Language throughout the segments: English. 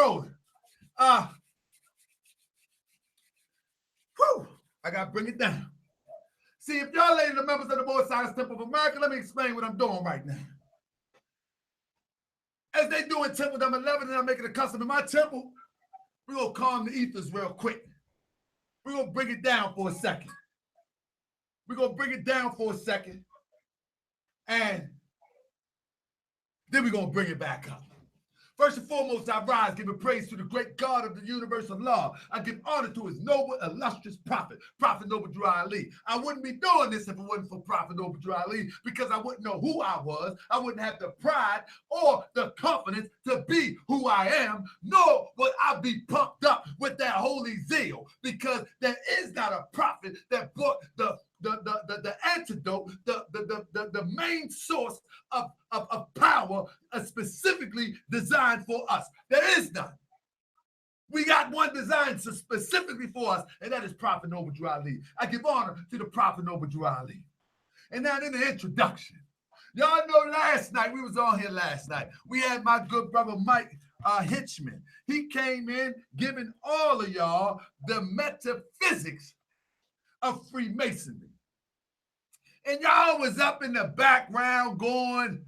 rolling. I got to bring it down. See, if y'all ladies are members of the Moorish Science Temple of America, let me explain what I'm doing right now. As they do in Temple number 11, and I'm making a custom in my temple, we're going to calm the ethers real quick. We're going to bring it down for a second. And then we're going to bring it back up. First and foremost, I rise, giving praise to the great God of the universal law. I give honor to his noble, illustrious prophet, Prophet Noble Drew Ali. I wouldn't be doing this if it wasn't for Prophet Noble Drew Ali, because I wouldn't know who I was. I wouldn't have the pride or the confidence to be who I am, nor would I be pumped up with that holy zeal, because there is not a prophet that brought the antidote, the main source of power specifically designed for us. There is none. We got one designed specifically for us, and that is Prophet Noble Drew Ali. I give honor to the Prophet Noble Drew Ali. And now in the introduction, y'all know last night, we was on here last night, we had my good brother Mike Hitchman. He came in giving all of y'all the metaphysics of Freemasonry. And y'all was up in the background going,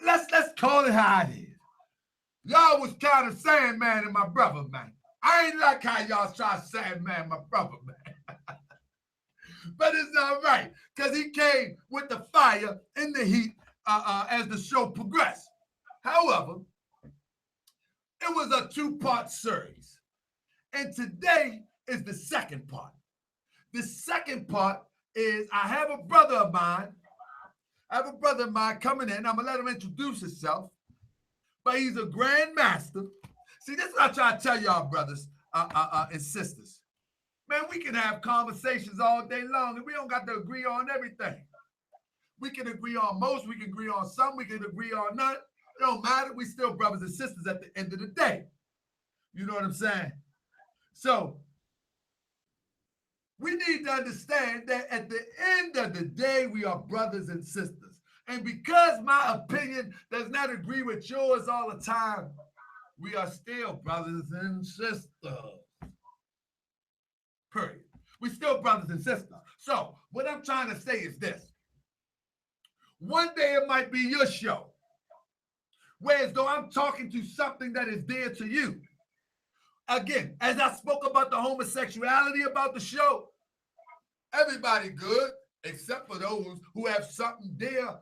let's call it how it is. Y'all was kind of Sandman and my brother, man. I ain't like how y'all try to Sandman my brother, man. But it's all right, because he came with the fire and the heat as the show progressed. However, it was a two-part series. And today is the second part. The second part is I have a brother of mine coming in. I'm going to let him introduce himself. But he's a grand master. See, this is what I try to tell y'all, brothers and sisters. Man, we can have conversations all day long, and we don't got to agree on everything. We can agree on most. We can agree on some. We can agree on none. It don't matter. We still brothers and sisters at the end of the day. You know what I'm saying? So we need to understand that at the end of the day, we are brothers and sisters. And because my opinion does not agree with yours all the time, we are still brothers and sisters. Period. We still brothers and sisters. So what I'm trying to say is this. One day it might be your show, whereas though I'm talking to something that is dear to you. Again, as I spoke about the homosexuality about the show, everybody good, except for those who have something dear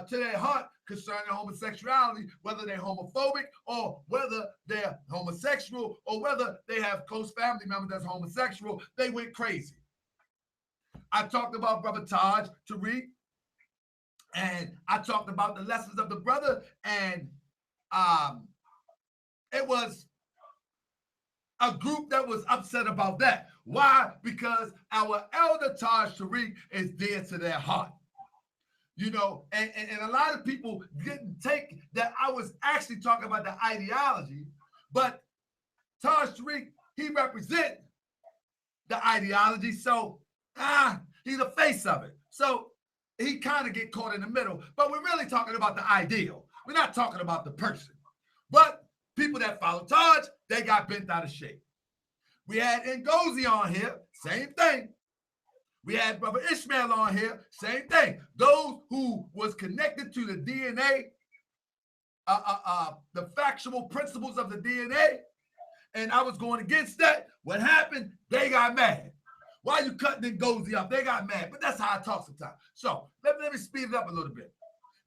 to their heart concerning homosexuality, whether they're homophobic or whether they're homosexual or whether they have close family members that's homosexual. They went crazy. I talked about Brother Taj Tariq, and I talked about the lessons of the brother, and it was a group that was upset about that. Why? Because our elder Taj Tariq is dear to their heart. You know, and a lot of people didn't take that I was actually talking about the ideology, but Taj Tariq, he represents the ideology, so he's the face of it. So he kind of get caught in the middle, but we're really talking about the ideal. We're not talking about the person. But people that follow Taj, they got bent out of shape. We had Ngozi on here, same thing. We had Brother Ishmael on here, same thing. Those who was connected to the DNA, the factual principles of the DNA, and I was going against that. What happened? They got mad. Why you cutting Ngozi up? They got mad. But that's how I talk sometimes. So let me speed it up a little bit.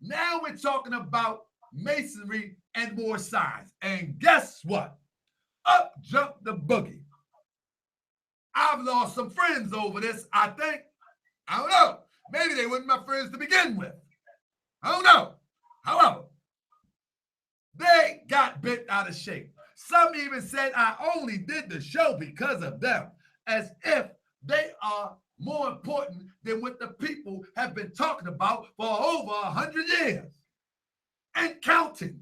Now we're talking about Masonry and Moorish Science. And guess what? Up jumped the boogie. I've lost some friends over this, I think. I don't know. Maybe they weren't my friends to begin with. I don't know. However, they got bent out of shape. Some even said I only did the show because of them, as if they are more important than what the people have been talking about for over 100 years and counting.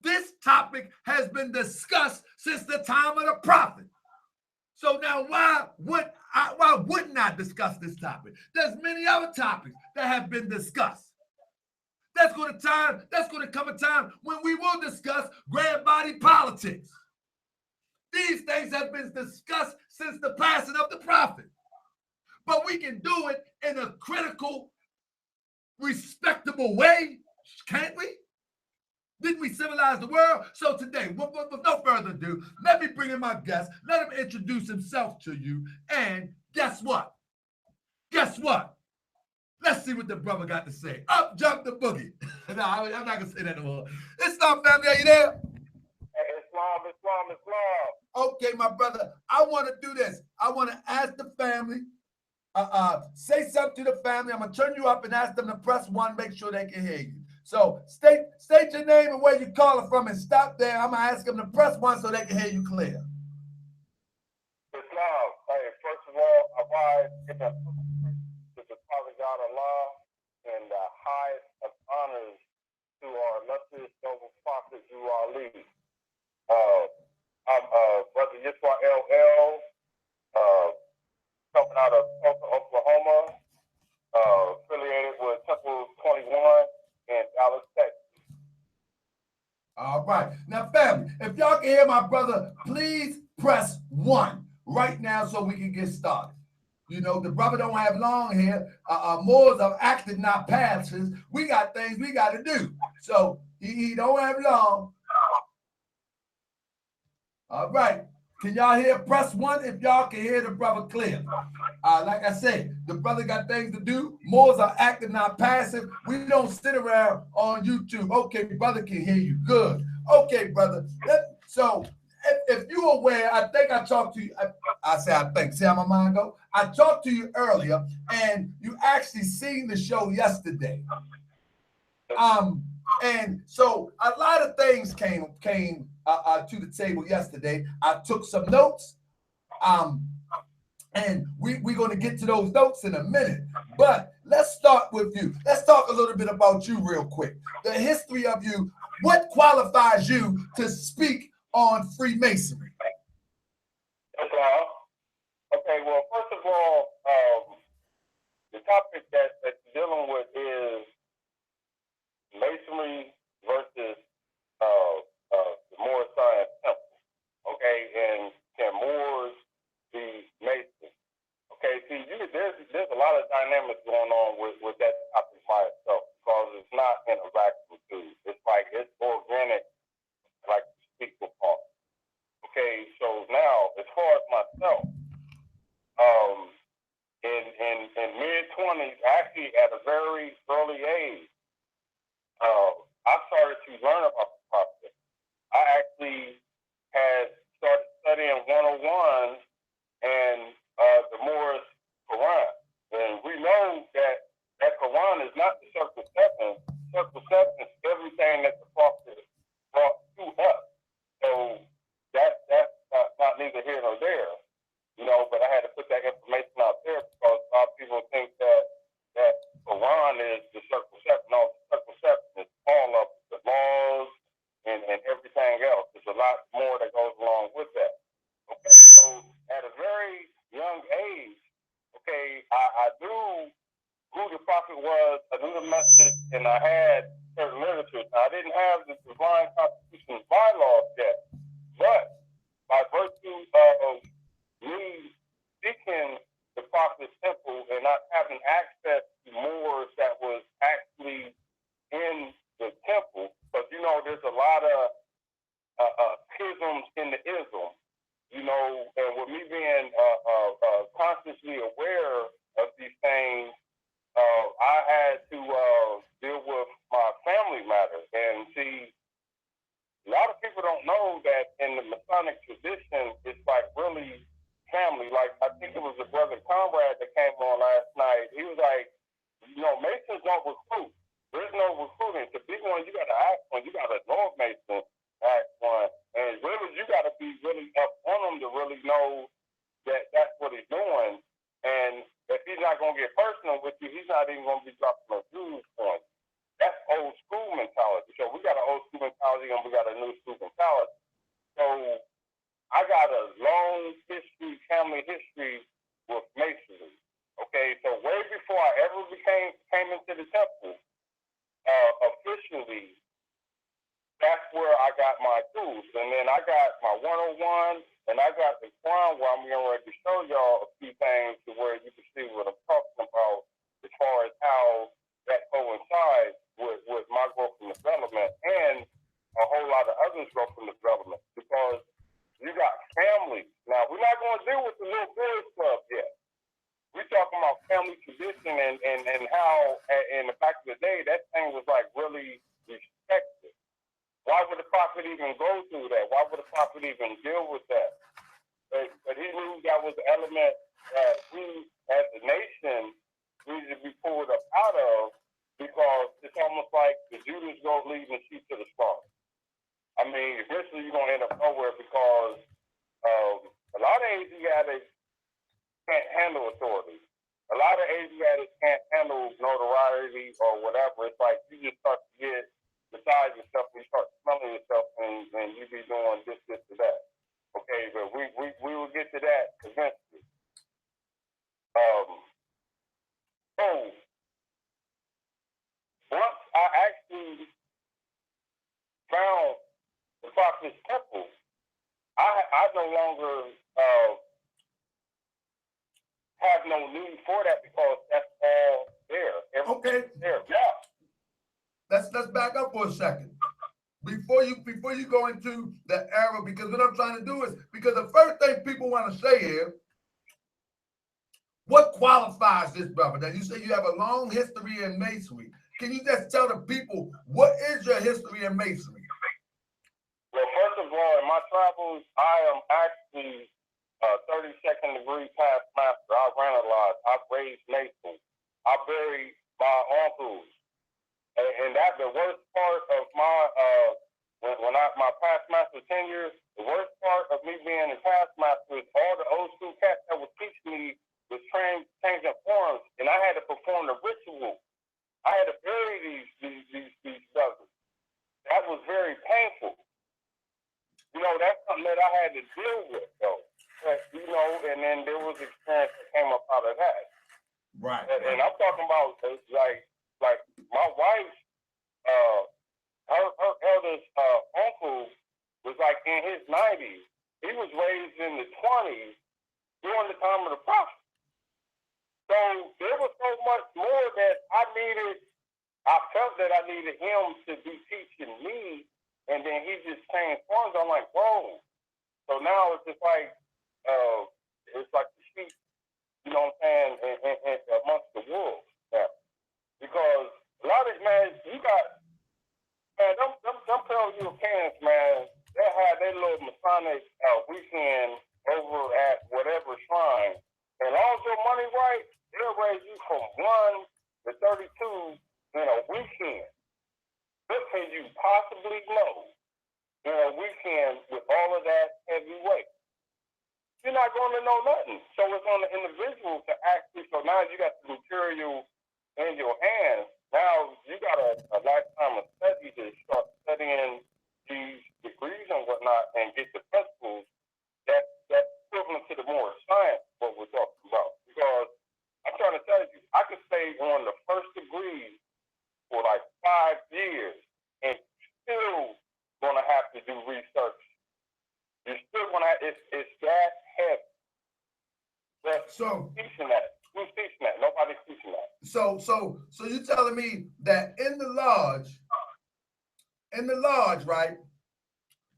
This topic has been discussed since the time of the prophet. So now why wouldn't I discuss this topic? There's many other topics that have been discussed That's going to come a time when we will discuss grand body politics. These things have been discussed since the passing of the prophet. But we can do it in a critical, respectable way, can't we? Didn't we civilize the world? So today, with no further ado, let me bring in my guest. Let him introduce himself to you. And guess what? Guess what? Let's see what the brother got to say. Up jump the boogie. No, I'm not going to say that no more. Islam family, are you there? Islam. Okay, my brother, I want to do this. I want to ask the family, say something to the family. I'm going to turn you up and ask them to press 1, make sure they can hear you. So state your name and where you calling from and stop there. I'm going to ask them to press 1 so they can hear you clear. Islam. Hey, first of all, I rise in the to the Father God Allah and the highest of honors to our illustrious noble prophet, you Ali. I'm Brother Yiswa LL, coming out of Tulsa, Oklahoma, affiliated with Temple 21 in Dallas, Texas. All right. Now, family, if y'all can hear my brother, please press 1 right now so we can get started. You know, the brother don't have long hair. Moors are acting, not pastors. We got things we got to do. So he don't have long. All right. Can y'all hear? Press 1 if y'all can hear the brother clear. Like I said, the brother got things to do. Moors are active, not passive. We don't sit around on YouTube. Okay, brother can hear you. Good. Okay, brother. So if you're aware, I think I talked to you. I think. See how my mind go? I talked to you earlier, and you actually seen the show yesterday. And so a lot of things came to the table yesterday. I took some notes, and we're going to get to those notes in a minute. But let's start with you. Let's talk a little bit about you real quick. The history of you. What qualifies you to speak on Freemasonry? Okay, well, first of all, the topic that you're dealing with is Masonry versus the Moorish Science temple. Okay, and can Moors be Masons? Okay, see, there's a lot of dynamics going on with that topic by itself because it's not in a vacuum too. It's like it's organic, like speak upon. Okay, so now as far as myself, in mid-20s, actually at a very early age, I started to learn about the prophet. I actually had started studying 101 and the Moorish Quran. And we know that Quran is not the circle 7. Circle 7 is everything that the prophet brought to us. So that's not neither here nor there. You know, but I had to put that information out there because a lot of people think that Quran is the circle 7. No, the circle 7 is all of the laws and everything else. There's a lot more that goes along with that. Okay, so at a very young age, okay, I knew who the prophet was, I knew the message, and I had certain literature. Now, I didn't have the divine constitution bylaws yet, but by virtue of me seeking the prophet's temple and not having access to Moors that was actually in the temple, because you know there's a lot of schisms in the ism, you know, and with me being consciously aware of these things, I had to deal with my family matters. And see, a lot of people don't know that in the Masonic tradition, it's like really family. Like, I think it was the brother Conrad that came on last night. He was like, you know, Masons don't recruit. There's no recruiting. To be one, you got to ask one. You got to know a Mason, ask one. And really, you got to be really up on him to really know that that's what he's doing. And if he's not going to get personal with you, he's not even going to be dropping no views on you. That's old school mentality. So we got an old school mentality and we got a new school mentality. So I got a long history, family history with Masonry. Okay, so way before I ever came into the temple, a got my 101, and I got the Quran where I'm getting ready to show y'all a few things to where you can see what I'm talking about as far as how that coincides with my growth and development and a whole lot of others' growth and development, because you got families. Now, we're not going to deal with the little boys club yet. We're talking about family tradition and how in the back of the day, that thing was like really respected. Why would the prophet even go through that? Why would the prophet even deal with that? But he knew that was the element that we, as a nation, needed to be pulled up out of, because it's almost like the Judas goat leading the sheep to the slaughter. I mean, eventually you're going to end up nowhere, because a lot of Asiatics can't handle authority. A lot of Asiatics can't handle notoriety or whatever. It's like you just start to get beside yourself, and you start smelling yourself, and you be doing this, or that. Okay, but we will get to that eventually. So once I actually found the Prophet's temple, I no longer have no need for that, because that's all there. Okay. There. Yeah. Let's back up for a second. Before you go into the era, because what I'm trying to do is, because the first thing people want to say is, what qualifies this brother? Now, you say you have a long history in Masonry. Can you just tell the people, what is your history in Masonry? Well, first of all, in my travels, I am actually 32nd degree past master. I ran a lot. I raised Mason. I buried my uncles. And that's the worst part of my my past master tenure. The worst part of me being a past master is all the old school cats that would teach me was changing forms, and I had to perform the ritual. I had to bury these brothers. That was very painful. You know, that's something that I had to deal with, though. You know, and then there was experience that came up out of that. Right. And I'm talking about like my wife's her eldest uncle was like in his 90s. He was raised in the 20s during the time of the prophet. So there was so much more that I felt that I needed him to be teaching me, and then he just changed forms. I'm like, whoa. So now it's just like the sheep, you know what I'm saying, and amongst the wolves. Yeah. Because a lot of it, man, you got, man, them Europeans, man, they had their little Masonic weekend over at whatever shrine. And all your money right, they'll raise you from 1 to 32 in a weekend. What can you possibly know in a weekend with all of that heavy weight? You're not going to know nothing. So it's on the individual to actually, so now you got the material in your hands. Now you got a lifetime of study to start studying these degrees and whatnot and get the principles that's equivalent to the Moorish Science, what we're talking about. Because I'm trying to tell you, I could stay on the first degree for like 5 years and still going to have to do research. You're still going to have, it's that heavy. But So teaching that. Who's teaching that? Nobody's teaching that. So you're telling me that in the lodge, right?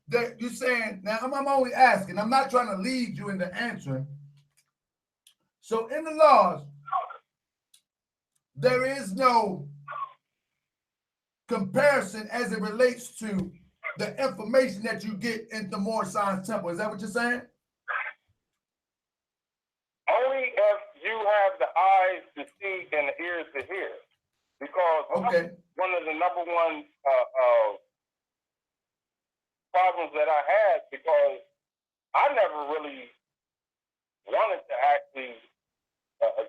That you're saying, now I'm only asking, I'm not trying to lead you into answering. So in the lodge, there is no comparison as it relates to the information that you get in the Moorish Science Temple. Is that what you're saying? Only if you have the eyes to see and the ears to hear. Because one of the number one problems that I had, because I never really wanted to actually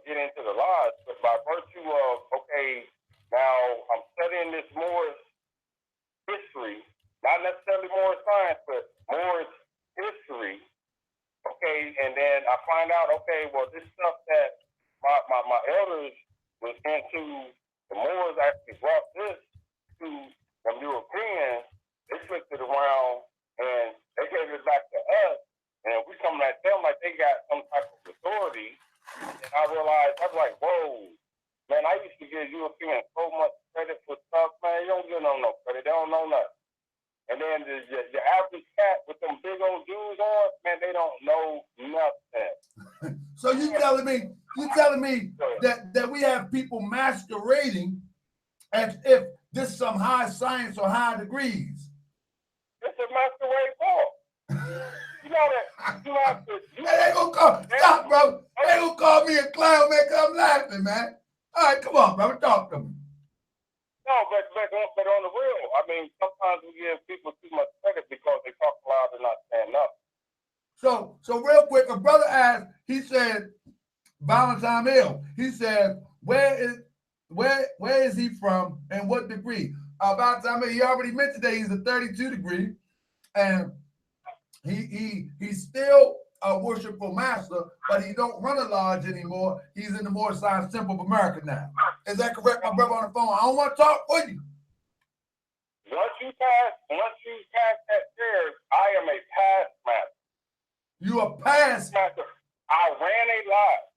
get into the lodge, but by virtue of, okay, now I'm studying this Moorish history, not necessarily Moorish science, but Moorish history, okay, and then I find out, okay, well, this stuff that my elders was into, the Moors actually brought this to the Europeans. They flipped it around and they gave it back telling me that we have people masquerading as if this is some high science or high degrees. It's a masquerade ball. You have to. They ain't gonna call. Stop, bro. They ain't gonna call me a clown, man. Cause I'm laughing, man. All right, come on, brother. Talk to me. No, but on the real, I mean, sometimes we give people too much credit because they talk loud and not stand up. So real quick, a brother asked. He said, Valentine Hill. He said, where is he from and what degree? Valentine Hill. He already mentioned that he's a 32 degree, and he's still a worshipful master, but he don't run a lodge anymore. He's in the Moorish Science Temple of America now. Is that correct, my brother on the phone? I don't want to talk for you. Once you pass that chair, I am a past master. You a past master. I ran a lodge,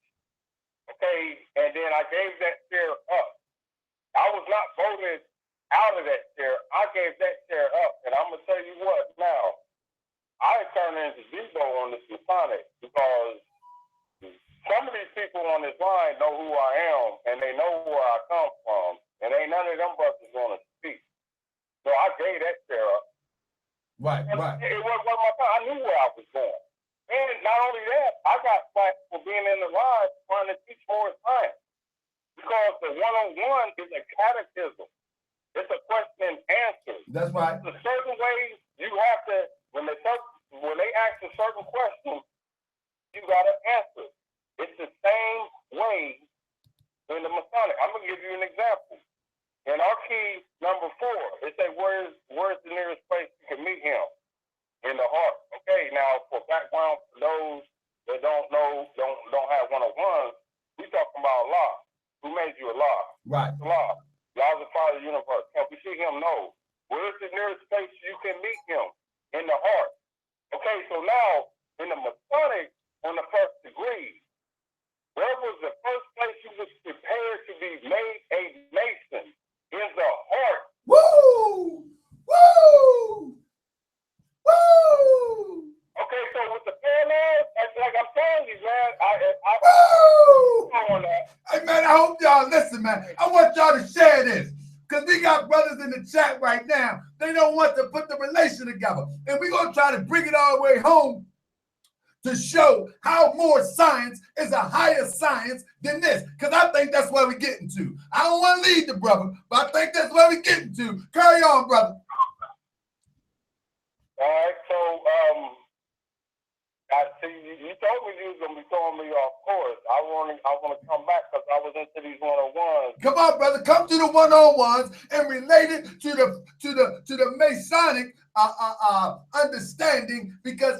okay, and then I gave that chair up. I was not voted out of that chair. I gave that chair up, and I'm gonna tell you what now. I turned into Debo on this Masonic because some of these people on this line know who I am and they know where I come from, and ain't none of them brothers gonna speak. So I gave that chair up. Right. It wasn't my time. I knew where I was going. And not only that, I got flack for being in the lodge trying to teach Moorish Science. Because the one-on-one is a catechism. It's a question and answer. That's right. There's certain ways you have to, when they ask a certain question, you got to answer. It's the same way in the Masonic. I'm going to give you an example. In our key number 4, it says, where's the nearest place you can meet him? In the heart. Okay, now for background, for those that don't know, don't have one-on-ones, we talking about Allah. Who made you Allah? Right. Allah. Allah's the Father of the universe. Can we see him? No. Where's the nearest place you can meet him? In the heart. Okay, so now in the Masonic, on the first degree, where was the first place you was prepared to be made a Mason? In the heart. Woo! Woo! Woo! Okay, so with the parallels, like I'm telling you, man, Woo! Hey, man, I hope y'all listen, man. I want y'all to share this because we got brothers in the chat right now. They don't want to put the relation together. And we're going to try to bring it all the way home to show how more science is a higher science than this. Because I think that's where we're getting to. I don't want to lead the brother, but I think that's where we're getting to. Carry on, brother. All right, so you told me you was gonna be throwing me off course. I want to come back because I was into these one-on-ones. Come on, brother, come to the one-on-ones and relate it to the Masonic understanding because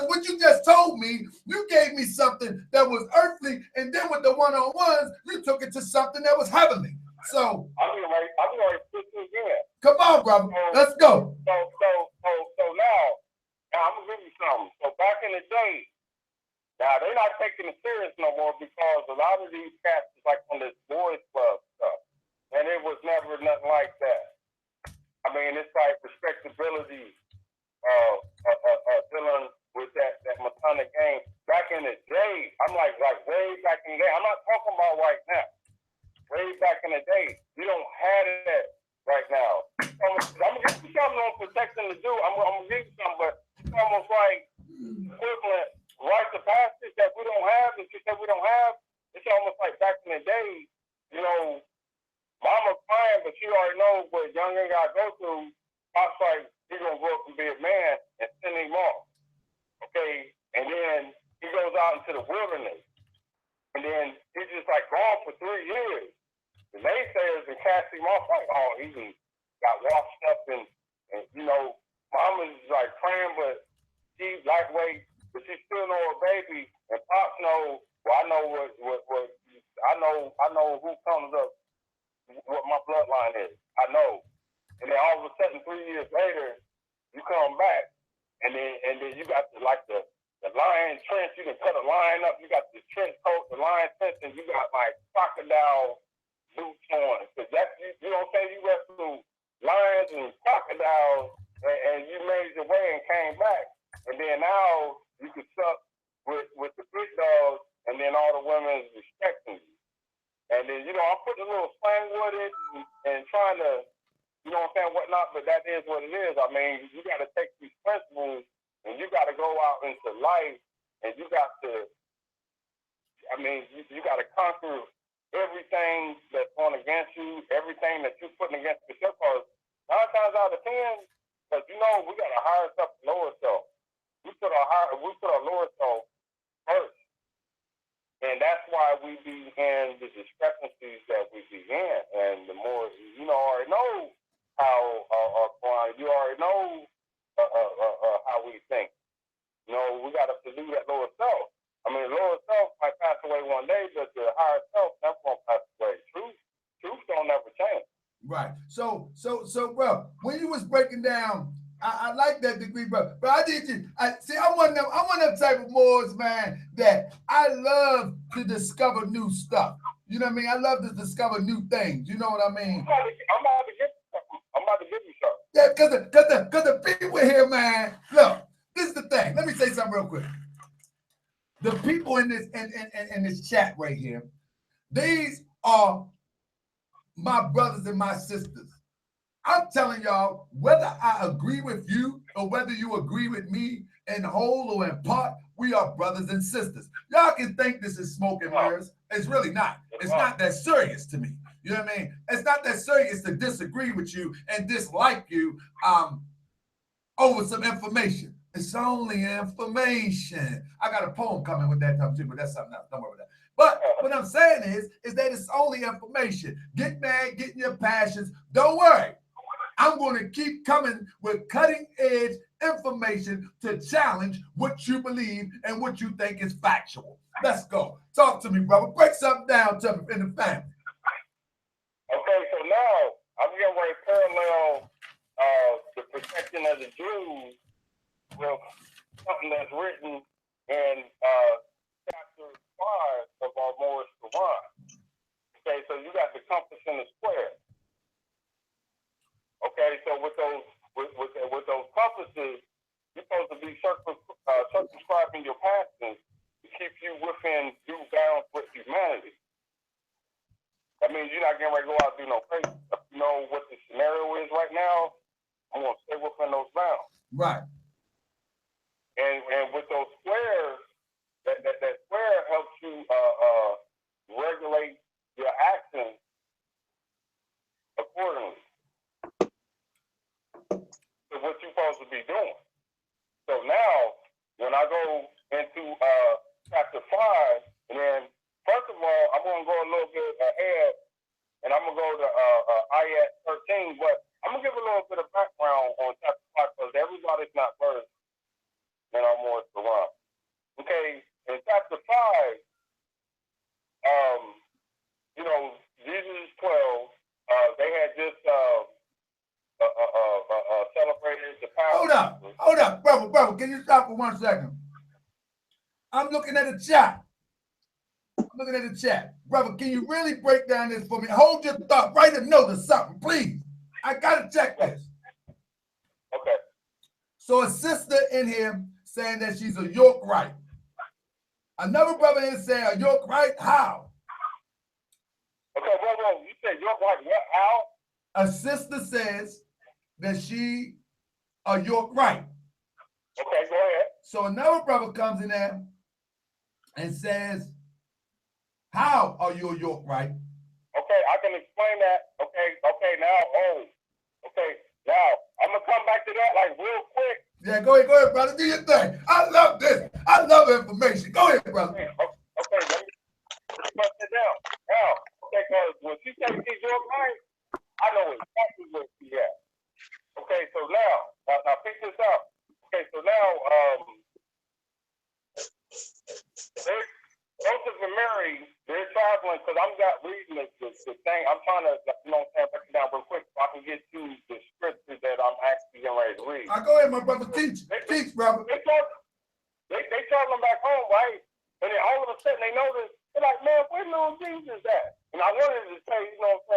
what you just told me, you gave me something that was earthly, and then with the one-on-ones, you took it to something that was heavenly. So I'm going to put this in. Come on, brother. Let's go. So now I'm gonna give you something. So back in the day, now they're not taking it serious no more because a lot of these cats is like on this boys club stuff, and it was never nothing like that. I mean, it's like respectability, dealing with that Masonic game. Back in the day, I'm like way back in the day. I'm not talking about right now. Way back in the day, you don't have that right now. I'm gonna give you something on protection to do. I'm gonna give you something, but it's almost like equivalent rites of passage that we don't have. That you said we don't have. It's almost like back in the day, you know, mama's crying, but she already knows what young ain't gotta go through. Pop's like, he's gonna grow up and be a man and send him off. Okay, and then he goes out into the wilderness, and then he's just like gone for 3 years. The naysayers and cast him off like, oh, he got washed up and you know, mama's like praying, but she's lightweight, but she still know her baby, and Pops knows. Well, I know what I know who comes up, what my bloodline is. I know, and then all of a sudden, 3 years later, you come back, and then you got the lion trench. You can cut a lion up. You got the trench coat, the lion trench, and you got like crocodile boots on, because that's you don't say you wrestled lions and crocodiles and you made your way and came back, and then now you could suck with the big dogs, and then all the women but that is what it is. I mean, you got to take these principles and you got to go out into life and you got to, I mean, you got to conquer everything that's going against you, everything that you're putting against yourself. Because 9 times out of 10, because you know, we got a higher self, lower self. We put our lower self first. And that's why we be in the discrepancies that we be in. And the more, you know, already know how you already know how we think. You know, we got to do that lower self. I mean, the lower self might pass away one day, but the higher self never won't pass away. Truth don't never change. Right. So, bro, when you was breaking down, I like that degree, bro. But I did you. I'm one of them type of Moors, man, that I love to discover new stuff. You know what I mean? I love to discover new things. You know what I mean? I'm about to give you something. Yeah, because the people here, man. Look, this is the thing. Let me say something real quick. The people in this chat right here, these are my brothers and my sisters. I'm telling y'all, whether I agree with you or whether you agree with me in whole or in part, we are brothers and sisters. Y'all can think this is smoke and mirrors. It's really not. It's not that serious to me. You know what I mean? It's not that serious to disagree with you and dislike you over some information. It's only information. I got a poem coming with that time too, but that's something else. Don't worry about that. But what I'm saying is that it's only information. Get mad, get in your passions. Don't worry. I'm going to keep coming with cutting edge information to challenge what you believe and what you think is factual. Let's go. Talk to me, brother. Break something down to me in the family. Okay, so now I'm going to parallel the protection of the Jews with something that's written in chapter 5 of our Moorish Science. Okay, so you got the compass and the square. Okay, so with those compasses, you're supposed to be circumscribing your passions to keep you within due bounds with humanity. That means you're not getting ready to go out and do no crazy stuff. You know what the scenario is right now? I'm going to stay within those bounds. Right. And with those squares, that square helps you regulate your actions accordingly to what you're supposed to be doing. So now, when I go into chapter 5, and then first of all, I'm going to go a little bit ahead, and I'm going to go to ayat 13, but I'm going to give a little bit of background on chapter 5 because everybody's not versed in our Moorish Science. Okay, in chapter 5, you know, Jesus 12, they had just celebrated the power. Hold up, brother. Can you stop for 1 second? I'm looking at the chat. Brother, can you really break down this for me? Hold your thought. Write a note or something, please. I got to check this. Okay. So a sister in here saying that she's a York right. Another brother is saying a York right, how? Okay, whoa. You said York right, what, how? A sister says that she a York right. Okay, go ahead. So another brother comes in there and says, how are you a York right? Okay, I can explain that. Okay, now I'm gonna come back to that like real quick. Yeah, go ahead, brother. Do your thing. I love this. I love information. Go ahead, brother. Okay, let me bust it down. Now, okay, because when she says she's York right, I know exactly where she at. Okay, so now pick this up. Okay, so now Joseph and Mary, they're traveling because I'm not reading the thing. I'm trying to, break it down real quick so I can get to the scripture that I'm actually getting ready to read. Go ahead, my brother. Teach, brother. They traveling back home, right? And then all of a sudden they notice, they're like, man, where little Jesus at? And I wanted to say, little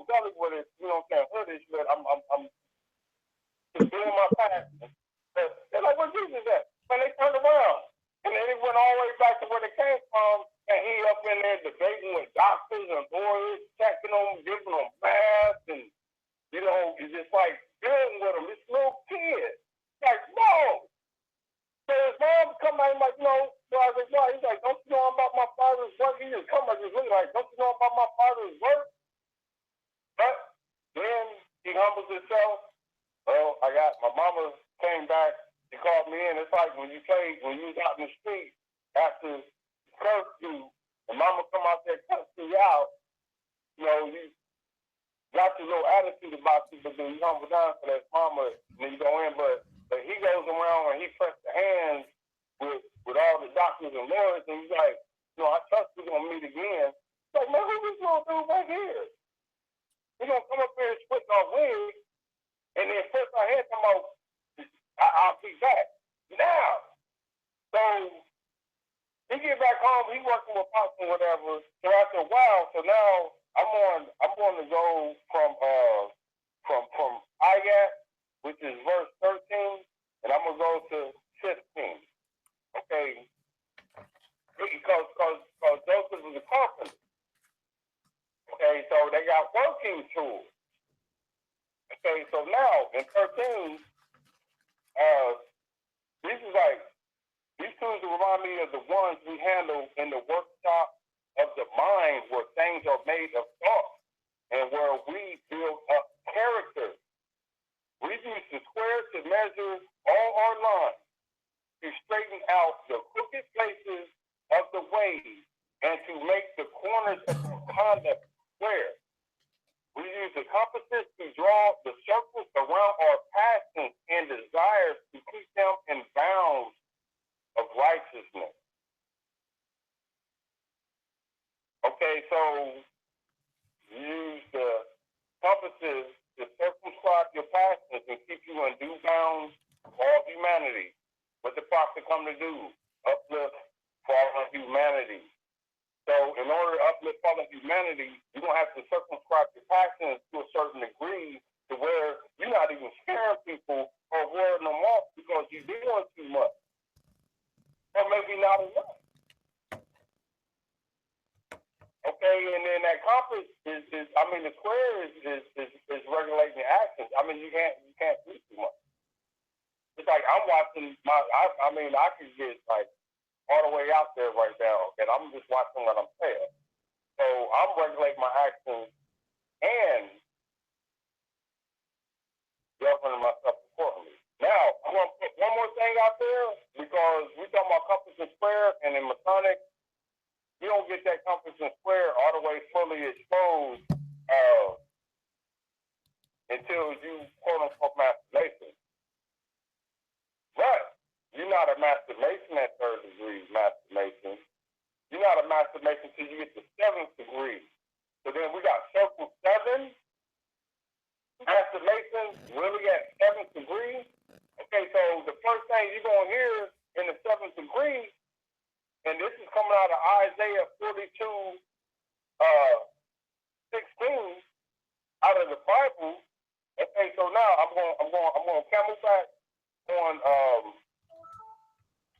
gully with it, hoodish, but I'm just doing my passion. They're like, where Jesus at? And they turned around. And then he went all the way back to where they came from, and he up in there debating with doctors and lawyers, checking them, giving them baths, and, it's just like, Muhammad just looking like, don't you know about my father's work? But then he humbles himself. Well, my mama came back, she called me in. It's like when you was out in the street after curfew, and mama come out there cuss you out, you know, you got your little attitude about you, but then you humble down for that mama, and then you go in, but he goes around and he pressed the hands with all the doctors and lawyers, and he's like, you know, I trust we're going to meet again. It's like, man, what we going to do right here? We're going to come up here and switch our wigs, and then first our head come out, I'll be back. Now, so he get back home, he working with Pops and whatever, so after a while, so now I'm going to go from Ayat, which is verse 13, and I'm going to go to 15. Okay, because Joseph was a carpenter. Okay, so they got working tools. Okay, so now in 13, these tools remind me of the ones we handle in the workshop of the mind, where things are made of thought and where we build up character. We use the square to measure all our lines, to straighten out the crooked places of the way, and to make the corners of our conduct square. We use the compasses to draw the circles around our passions and desires to keep them in bounds of righteousness. Okay, so you use the compasses to circumscribe your passions and keep you in due bounds of all humanity. What the prophet come to do? Uplift fallen humanity. So in order to uplift fallen humanity, you're going to have to circumscribe your passions to a certain degree to where you're not even scaring people or wearing them off because you're doing too much. Or maybe not enough. Okay, and then that compass is the square is regulating your actions. I mean, you can't do too much. It's like I'm watching I could get like all the way out there right now, and I'm just watching what I'm saying. So I'm regulating my actions and governing myself accordingly. Now, I'm going to put one more thing out there because we talking about compass and square, and in Masonic, you don't get that compass and square all the way fully exposed until you quote-unquote master Mason. But you're not a master Mason at third degree master Mason. You're not a master Mason until you get to seventh degree. So then we got circle 7, master Mason really at seventh degree. Okay, so the first thing you're going to hear in the seventh degree, and this is coming out of Isaiah 42, 16, out of the Bible. Okay, so now I'm going to camel back on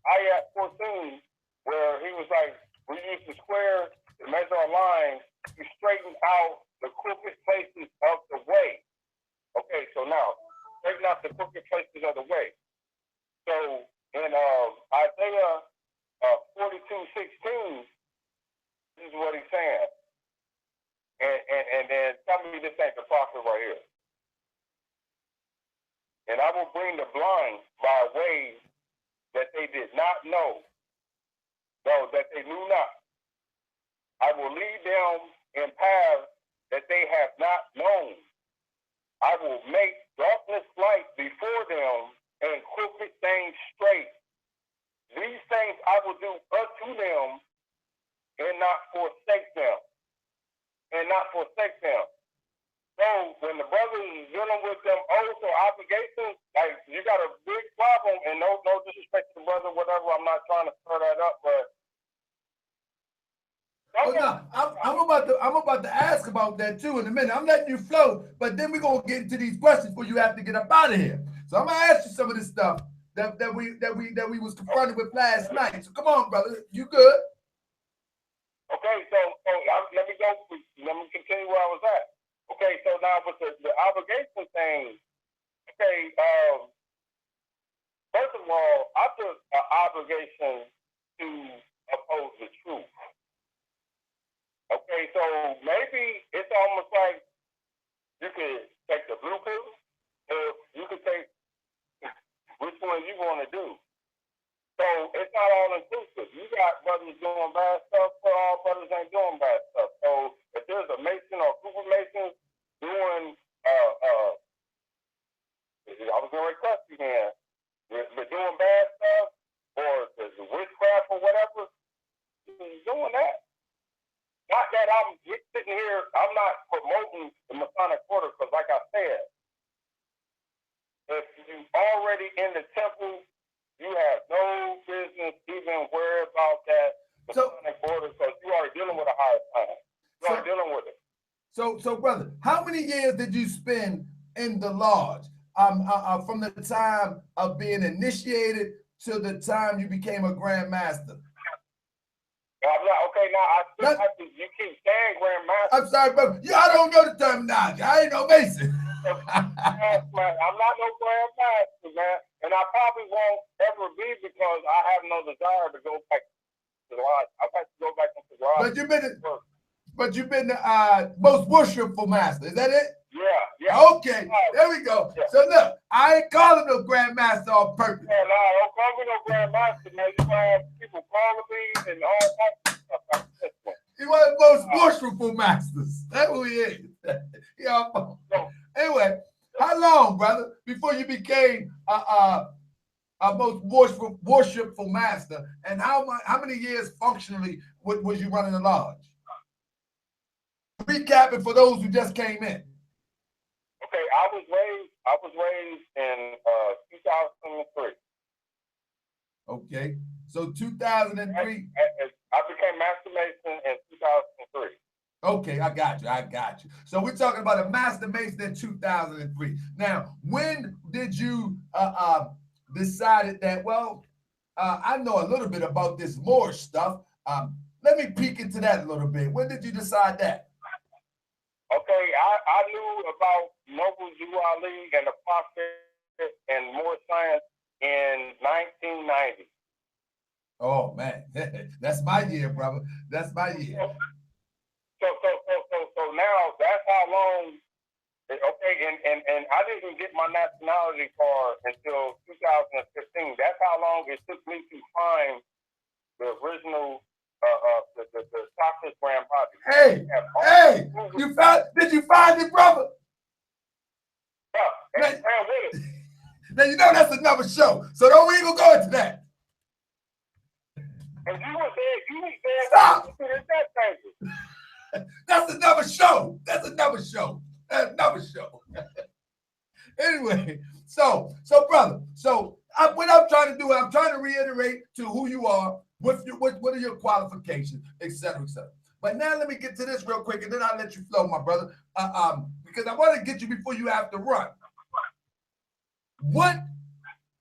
Ayat 14, where he was like, we use the square to measure our lines to straighten out the crooked places of the way. Okay, so now straighten out the crooked places of the way. So in Isaiah 42:16, this is what he's saying. And then tell me this ain't the prophet right here. And I will bring the blind by a way that they did not know, though that they knew not. I will lead them in paths that they have not known. I will make darkness light before them and crooked things straight. These things I will do unto them and not forsake them. And not forsake them. So when the brothers is dealing with them oaths or obligations, like you got a big problem, and no disrespect to the brother, whatever. I'm not trying to stir that up, but I'm about to ask about that too in a minute. I'm letting you flow, but then we're gonna get into these questions before you have to get up out of here. So I'm gonna ask you some of this stuff that we was confronted with last night. So come on, brother, you good? Okay, so let me continue where I was at. Okay, so now with the obligation thing, okay, first of all, I took an obligation to oppose the truth. it's not all inclusive. You got brothers doing bad stuff, but all brothers ain't doing bad stuff. So if there's a Mason or a group of Masons doing, I was going to request you here, but doing bad stuff or the witchcraft or whatever, he's doing that. Not that I'm sitting here, I'm not promoting the Masonic order because, like I said, if you already in the temple, you have no business even worry about that Masonic order because you are dealing with a higher power. You are dealing with it. So, brother, how many years did you spend in the lodge? From the time of being initiated to the time you became a Grand Master? I'm not, okay, now I still have to, you keep saying Grand Master. I'm sorry, brother. Yeah, I don't know the terminology. I ain't no Mason. I'm not no Grand Master, man. And I probably won't ever be because I have no desire to go back to the lodge. I'd like to go back into the lodge. But you've been the Most Worshipful Master. Is that it? Yeah. Okay, there we go. Yeah. So look, I ain't calling no Grand Master on purpose. Yeah, no, don't call me no Grand Master, man. You have people calling me and all that stuff. He was the Most Worshipful Masters. That's who he is. Yeah. Anyway, how long, brother, before you became a Most Worshipful Master, and how many years functionally was you running the lodge? Recapping for those who just came in. Okay, I was raised in 2003. Okay, so 2003. I became Master Mason in 2003. Okay, I got you. So we're talking about a Master Mason in 2003. Now, when did you decided that? Well, I know a little bit about this Moorish stuff. Let me peek into that a little bit. When did you decide that? Okay, I knew about Noble Ali and the Prophet and Moorish Science in 1990. Oh man, that's my year, brother. That's my year. So now that's how long. Okay, and I didn't get my nationality card until 2015. That's how long it took me to find the original. The Prophet's grand body. Hey, did you find it, brother? Yeah, and with it. Now you know that's another show, so don't even go into that. And you were there. Stop. That's another show. Anyway, so brother, what I'm trying to do, I'm trying to reiterate to who you are. What are your qualifications, et cetera, et cetera. But now let me get to this real quick, and then I'll let you flow, my brother, because I want to get you before you have to run. What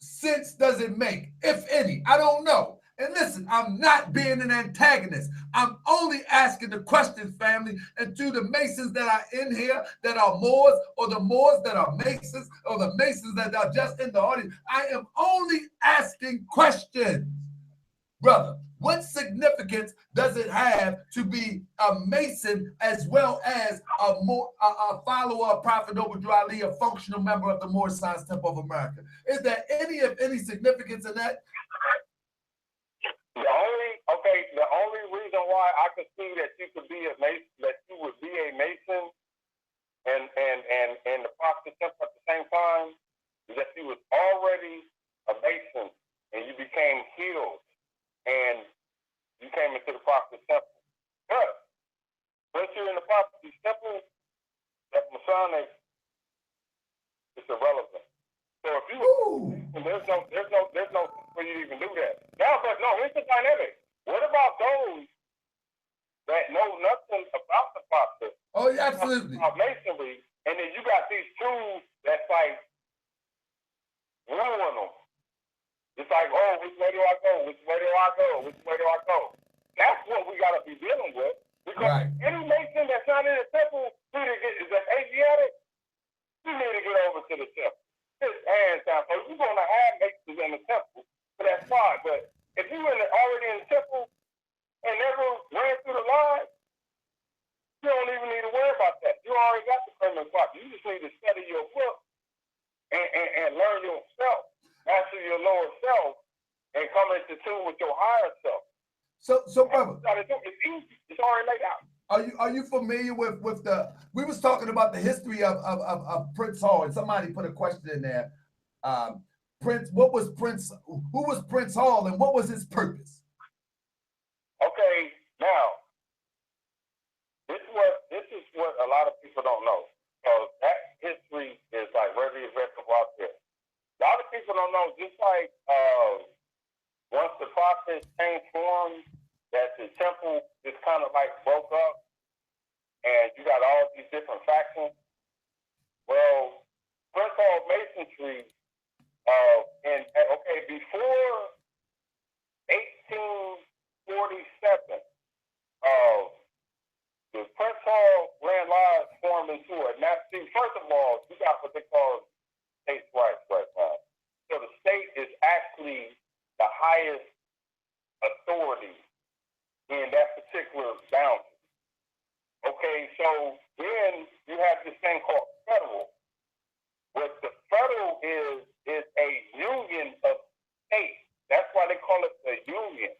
sense does it make, if any? I don't know. And listen, I'm not being an antagonist. I'm only asking the questions, family, and to the Masons that are in here that are Moors, or the Moors that are Masons, or the Masons that are just in the audience. I am only asking questions. Brother, what significance does it have to be a Mason as well as a follower of Prophet Noble Ali, a functional member of the Moorish Science Temple of America? Is there any significance in that? The only reason why I could see that you could be a Mason, that you would be a Mason and the Prophet Temple at the same time, is that you was already a Mason and you became healed. And you came into the Prophet's Temple. But once you're in the Prophet's Temple, that Masonic is irrelevant. So if you, there's no way you even do that. Now, but no, here's the dynamic. What about those that know nothing about the Prophet? Oh, yeah, absolutely. About Masonry, and then you got these two that's like ruining them. It's like, oh, which way do I go? Which way do I go? Which way do I go? That's what we got to be dealing with. Because any Mason that's not in the temple is an Asiatic, you need to get over to the temple. His hands down. So you're going to have Masons in the temple, so that's fine. But if you're already in the temple and never ran through the line, you don't even need to worry about that. You already got the criminal clock. You just need to study your book and learn yourself. Master your lower self, and come into tune with your higher self. So brother, it's easy. It's already laid out. Are you familiar with the? We was talking about the history of Prince Hall, and somebody put a question in there. Prince, what was Prince? Who was Prince Hall, and what was his purpose? Okay, now this is what a lot of people don't know. So that history is like very vegetable out there. A lot of people don't know. Just like once the prophet changed form, that the temple just kind of like broke up, and you got all these different factions. Well, Prince Hall Masonry, before 1847, the Prince Hall Grand Lodge formed into a nasty. First of all, you got what they call states' rights right now. So the state is actually the highest authority in that particular boundary. Okay, so then you have this thing called federal. What the federal is a union of states. That's why they call it the union.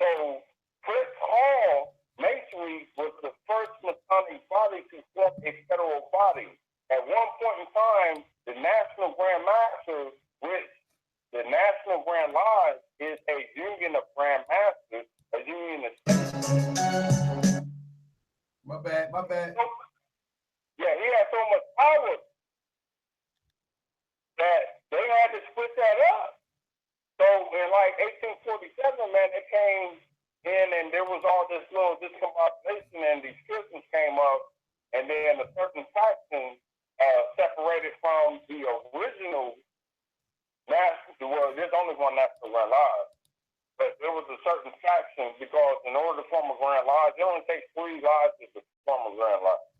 So Prince Hall Masonry was the first Masonic body to form a federal body. At one point in time, the National Grand Master, which the National Grand Lodge is a union of Grand Masters, a union of states. My bad. Yeah, he had so much power that they had to split that up. So in like 1847, man, they came in and there was all this little discombobulation, and these schisms came up, and then a certain faction separated from the original national. Well, there's only one National Grand Lodge, but there was a certain faction because in order to form a Grand Lodge, it only takes 3 lodges to form a Grand Lodge.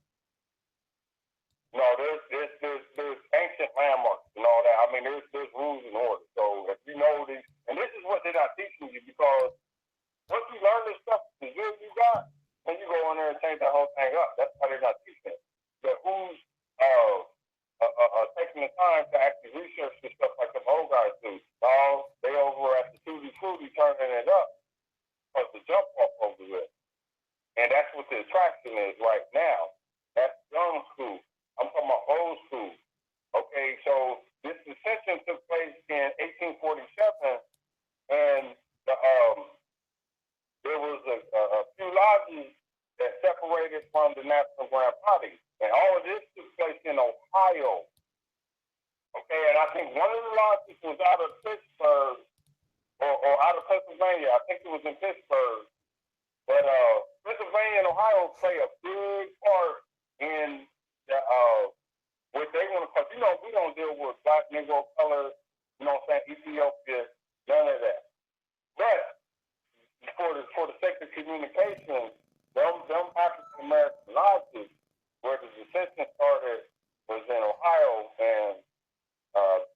No, there's ancient landmarks and all that. I mean, there's rules and order. So if you know these, and this is what they're not teaching you, because once you learn this stuff, the good you got, then you go in there and change the whole thing up. That's why they're not teaching it. But who's taking the time to actually research this stuff like the old guys do? No, they over at the Tutti Frutti turning it up because the jump off over there. And that's what the attraction is right now. That's young school. I'm talking about old school. Okay, so this dissension took place in 1847, and there was a few lodges that separated from the National Grand Body, and all of this took place in Ohio. Okay, and I think one of the lodges was out of Pittsburgh or out of Pennsylvania. I think it was in Pittsburgh, but Pennsylvania and Ohio play a big part in the what they want to call. You know, we don't deal with black, Negro, color. You know what I'm saying? Ethiopia, none of that. But for the sake of communication, them African American lodges where the dissension started was in Ohio, and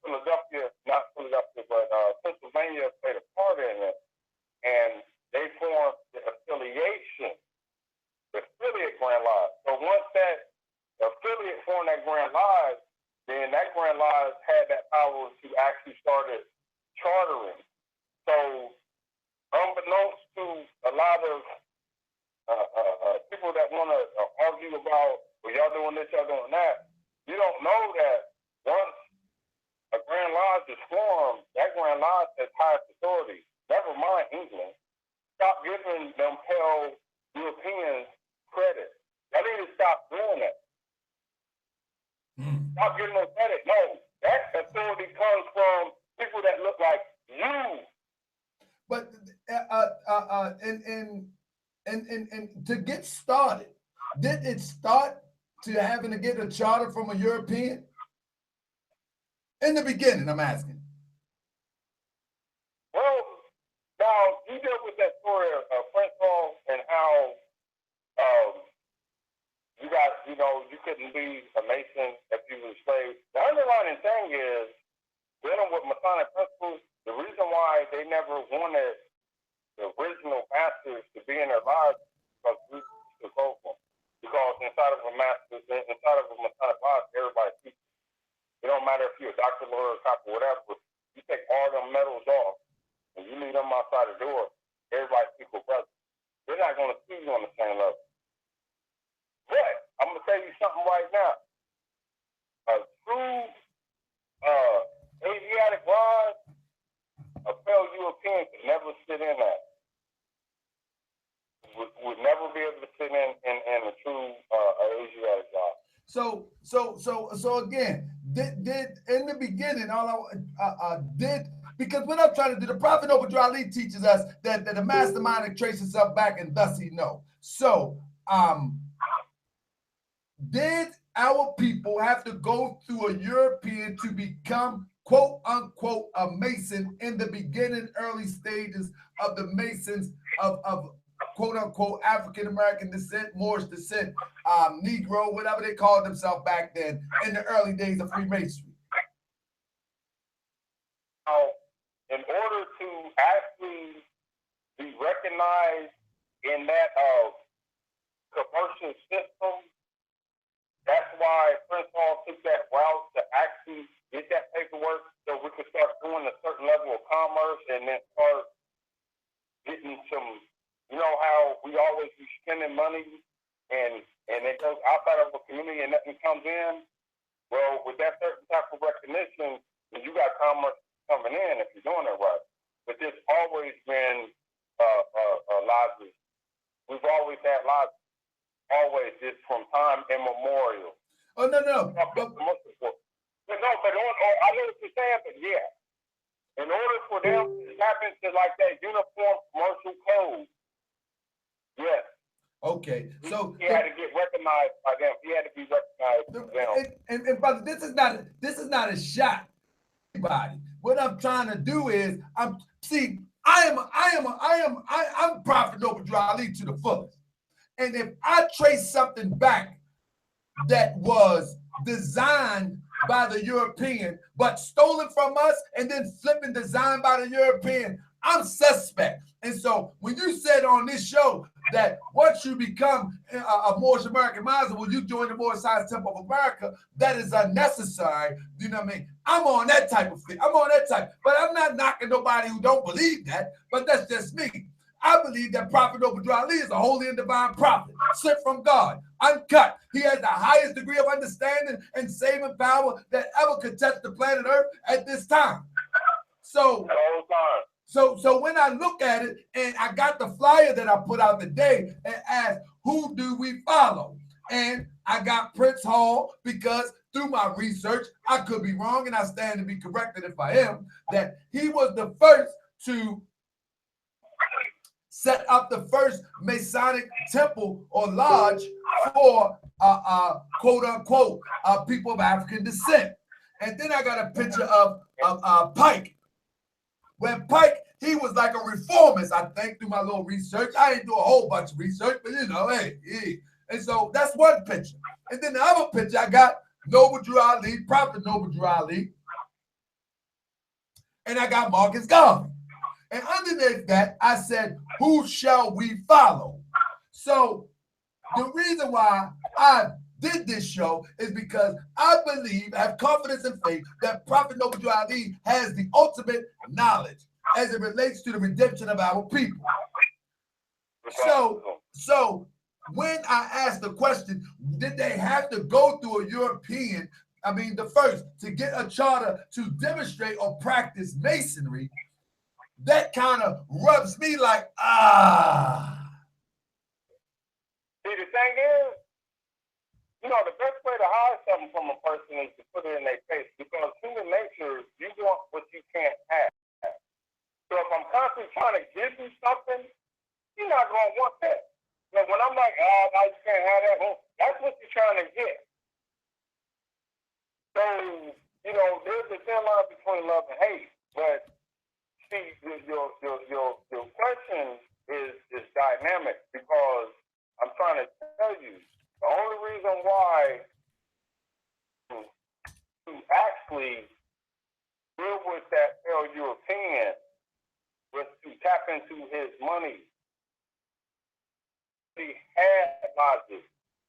Philadelphia, not Philadelphia, but Pennsylvania played a part in it, and they formed the affiliate Grand Lodge. So once that affiliate formed that Grand Lodge, then that Grand Lodge had that power to actually started chartering. So unbeknownst to a lot of people that want to argue about, well, y'all doing this, y'all doing that, you don't know that once a Grand Lodge is formed, that Grand Lodge has highest authority. Never mind England. Stop giving them pale Europeans credit. Y'all need to stop doing that. Stop giving them credit. No, that authority comes from people that look like you. But and to get started, did it start to having to get a charter from a European? In the beginning, I'm asking. Well, now you deal with that story of Prince Hall and how you couldn't be a Mason if you were a slave. The underlying thing is, dealing with Masonic principles, the reason why they never wanted the original masters to be in their lives because we took over. Because inside of a Masonic lodge, everybody teaches. It don't matter if you're a doctor, lawyer, cop, or whatever. You take all them medals off, When you meet them outside the door, everybody's equal brothers. They're not going to see you on the same level. But I'm going to tell you something right now. A true Asiatic lodge, a fellow European could never sit in that. Would never be able to sit in a true Asiatic lodge. So again, did in the beginning, all I did, because what I'm trying to do, the Prophet Noble Ali teaches us that the mastermind traces himself back and thus he know. So, did our people have to go through a European to become quote unquote a Mason in the beginning, early stages of the Masons of quote unquote African American descent, Moorish descent, Negro, whatever they called themselves back then in the early days of Freemasonry? In order to actually be recognized in that commercial system, that's why Prince Hall took that route to actually get that paperwork so we could start doing a certain level of commerce and then start getting some, you know how we always be spending money and it goes outside of a community and nothing comes in? Well, with that certain type of recognition, you got commerce coming in if you're doing it right. But there's always been lodges. We've always had lodges. Always, just from time immemorial. Oh, no. But I know what you're saying, but yeah. In order for them to tap into like that uniform commercial code, yes. Okay, so he had to get recognized by them. He had to be recognized by them. And brother, this is not a shot. Anybody. What I'm trying to do is I'm Prophet Noble Ali to the fullest. And if I trace something back that was designed by the European, but stolen from us and then flipping designed by the European, I'm suspect. And so when you said on this show that once you become a Moorish American Master, will you join the Moorish Science Temple of America, that is unnecessary. You know what I mean? I'm on that type of thing. I'm on that type. But I'm not knocking nobody who don't believe that, but that's just me. I believe that Prophet Noble Ali is a holy and divine prophet, sent from God, uncut. He has the highest degree of understanding and saving power that ever could touch the planet Earth at this time. So when I look at it, and I got the flyer that I put out today and asked, who do we follow? And I got Prince Hall because through my research, I could be wrong, and I stand to be corrected if I am, that he was the first to set up the first Masonic temple or lodge for quote unquote people of African descent. And then I got a picture of Pike. When Pike, he was like a reformist, I think, through my little research. I didn't do a whole bunch of research, but you know, hey. And so that's one picture. And then the other picture, I got Noble Ali, Prophet Noble Ali, and I got Marcus Garvey. And underneath that, I said, who shall we follow? So the reason why I did this show is because I believe, I have confidence and faith that Prophet Noble Ali has the ultimate knowledge as it relates to the redemption of our people. So when I asked the question, did they have to go through a European, the first, to get a charter to demonstrate or practice Masonry? That kind of rubs me like, See, the thing is, the best way to hide something from a person is to put it in their face, because human nature, you want what you can't have. So if I'm constantly trying to give you something, you're not going to want that. But when I'm like, I just can't have that, well, that's what you're trying to get. So, there's a thin line between love and hate, but see, your question is dynamic, because I'm trying to tell you the only reason why to actually deal with that fellow European was to tap into his money. He had lodges.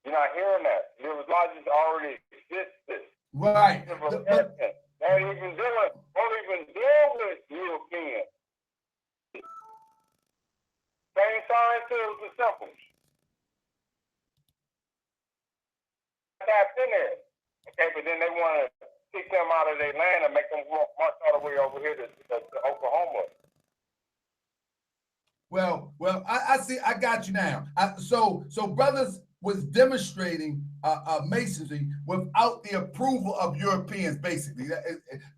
You're not hearing that. There was lodges already existed. Right. Don't even deal with Europeans. into the symbols. Tapped in there. Okay, but then they want to kick them out of their land and make them march all the way over here to Oklahoma. Well, I see. I got you now. So brothers was demonstrating masonry without the approval of Europeans, basically,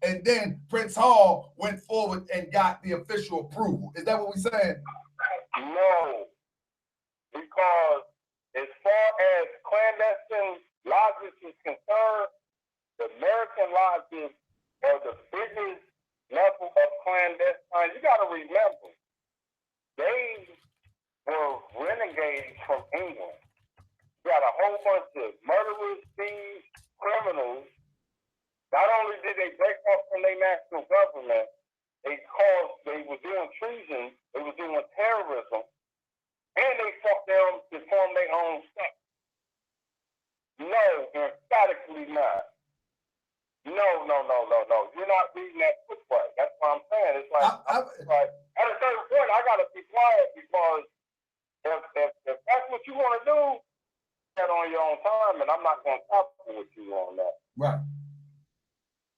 and then Prince Hall went forward and got the official approval. Is that what we're saying? No, because as far as clandestine lodges is concerned, the American lodges are the biggest level of clandestine. You got to remember, they were renegades from England. You got a whole bunch of murderers, thieves, criminals. Not only did they break off from their national government, they were doing treason, they were doing terrorism, and they fought them to form their own sect. No, emphatically not. No. You're not reading that book right. That's what I'm saying. It's like, at a certain point, I got to be quiet because if that's what you want to do, that on your own time, and I'm not going to talk with you on that. Right.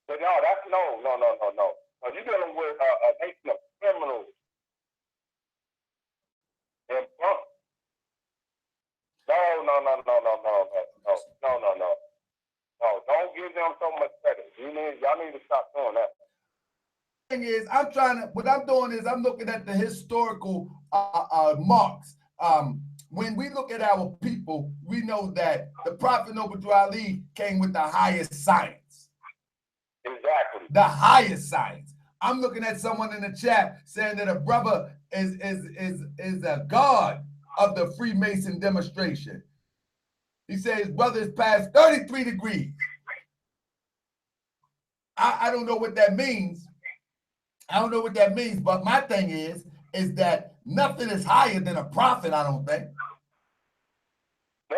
But no, that's no. You're dealing with a nation of criminals and punks. No, don't give them so much credit. Y'all need to stop doing that. Thing is, what I'm doing is I'm looking at the historical marks. When we look at our people, we know that the Prophet Noble Ali came with the highest science. Exactly. The highest science. I'm looking at someone in the chat saying that a brother is a god of the Freemason demonstration. He says brother is past 33 degrees. I don't know what that means. But my thing is that nothing is higher than a prophet, I don't think. Yeah.